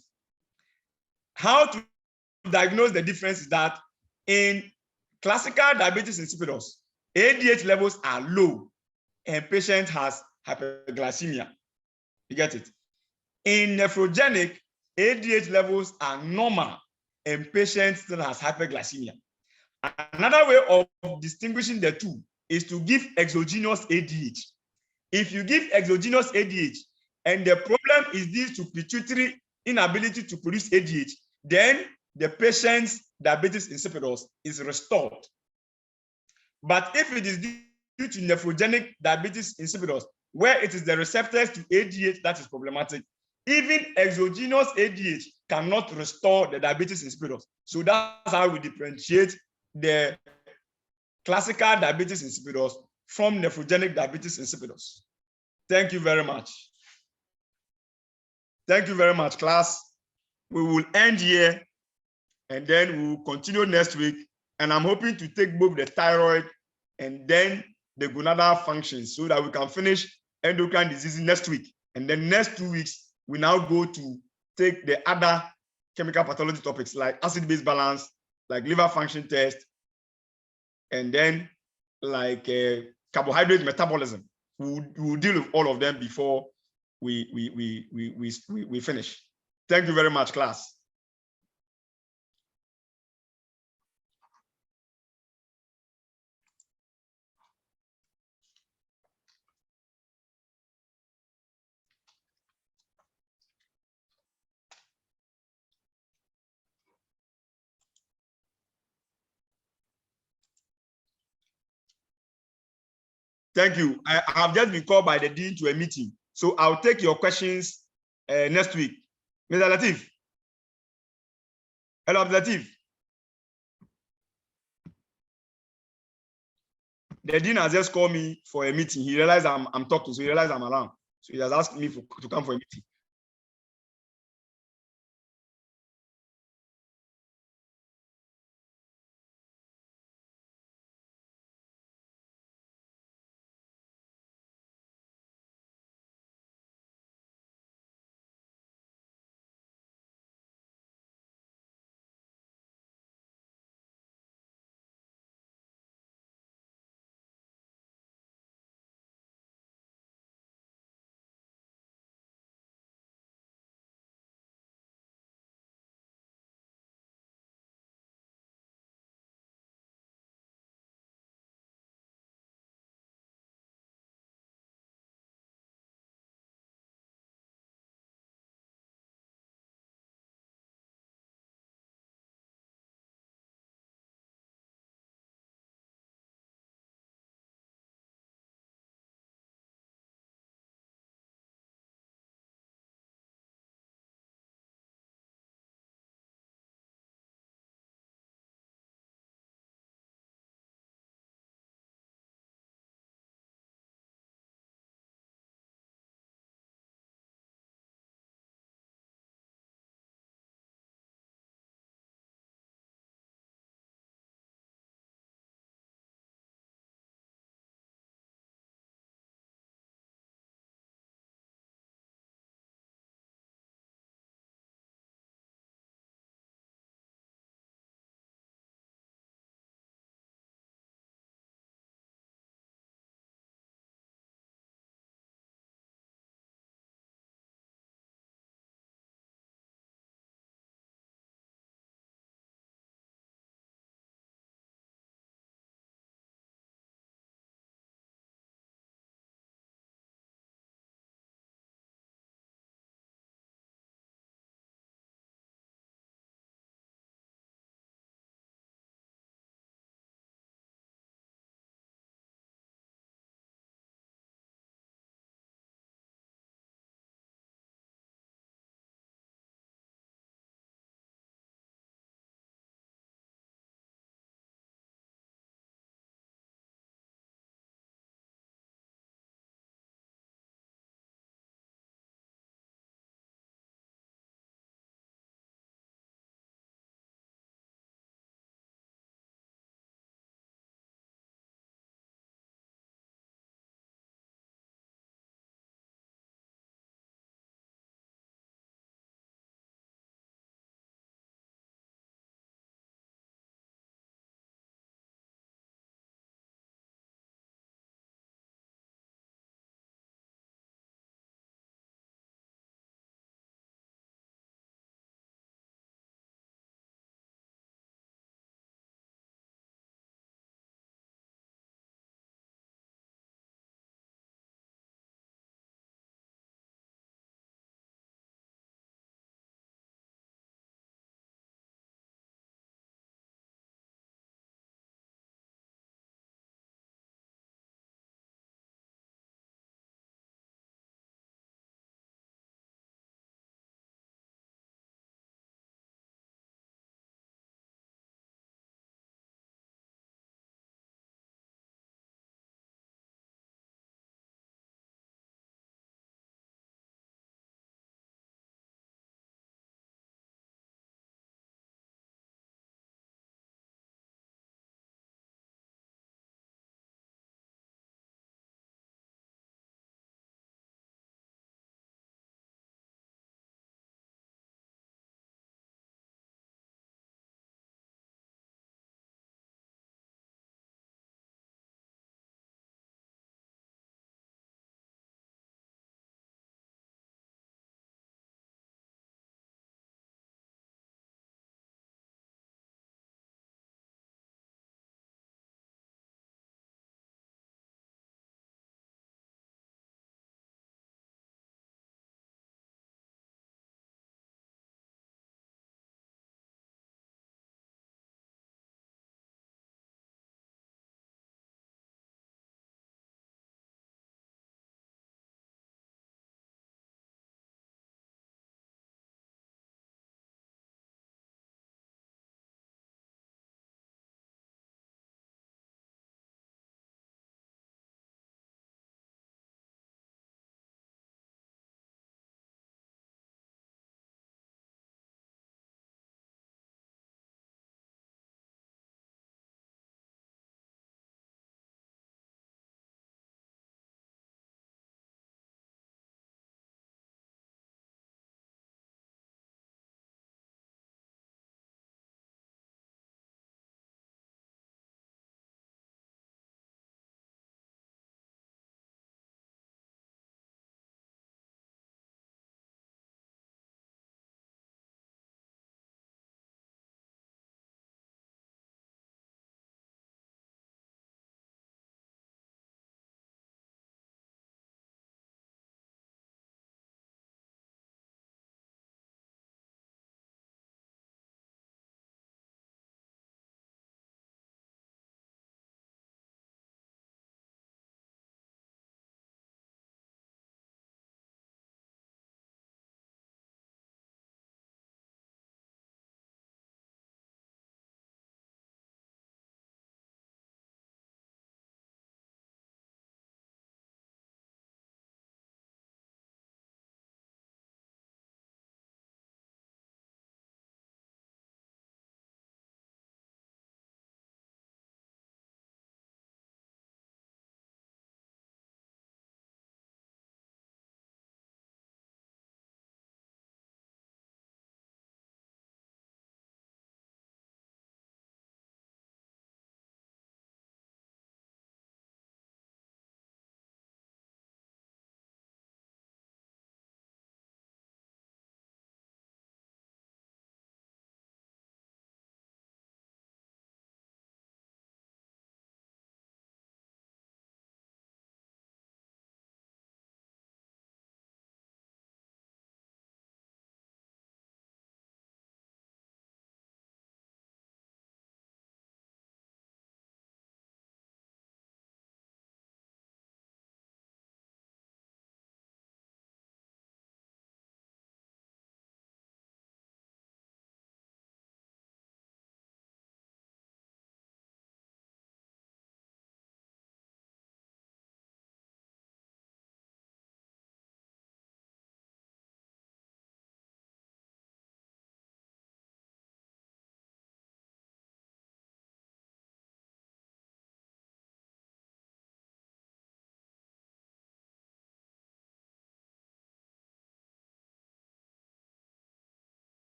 How to diagnose the difference is that in classical diabetes insipidus, ADH levels are low and patient has hyperglycemia. You get it? In nephrogenic, ADH levels are normal and patient still has hyperglycemia. Another way of distinguishing the two is to give exogenous ADH. If you give exogenous ADH and the problem is due to pituitary inability to produce ADH, then the patient's diabetes insipidus is restored. But if it is due to nephrogenic diabetes insipidus, where it is the receptors to ADH that is problematic, even exogenous ADH cannot restore the diabetes insipidus. So that's how we differentiate the classical diabetes insipidus from nephrogenic diabetes insipidus. Thank you very much. Thank you very much, class. We will end here and then we will continue next week. And I'm hoping to take both the thyroid and then the gonadal functions so that we can finish endocrine diseases next week. And then next 2 weeks, we now go to take the other chemical pathology topics like acid-base balance, like liver function test, and then like carbohydrate metabolism. We'll deal with all of them before we finish. Thank you very much, class. Thank you. I have just been called by the dean to a meeting, so I'll take your questions next week. Mr. Latif. Hello, Latif. The dean has just called me for a meeting. He realized I'm talking, so he realized I'm around. So he has asked me to come for a meeting.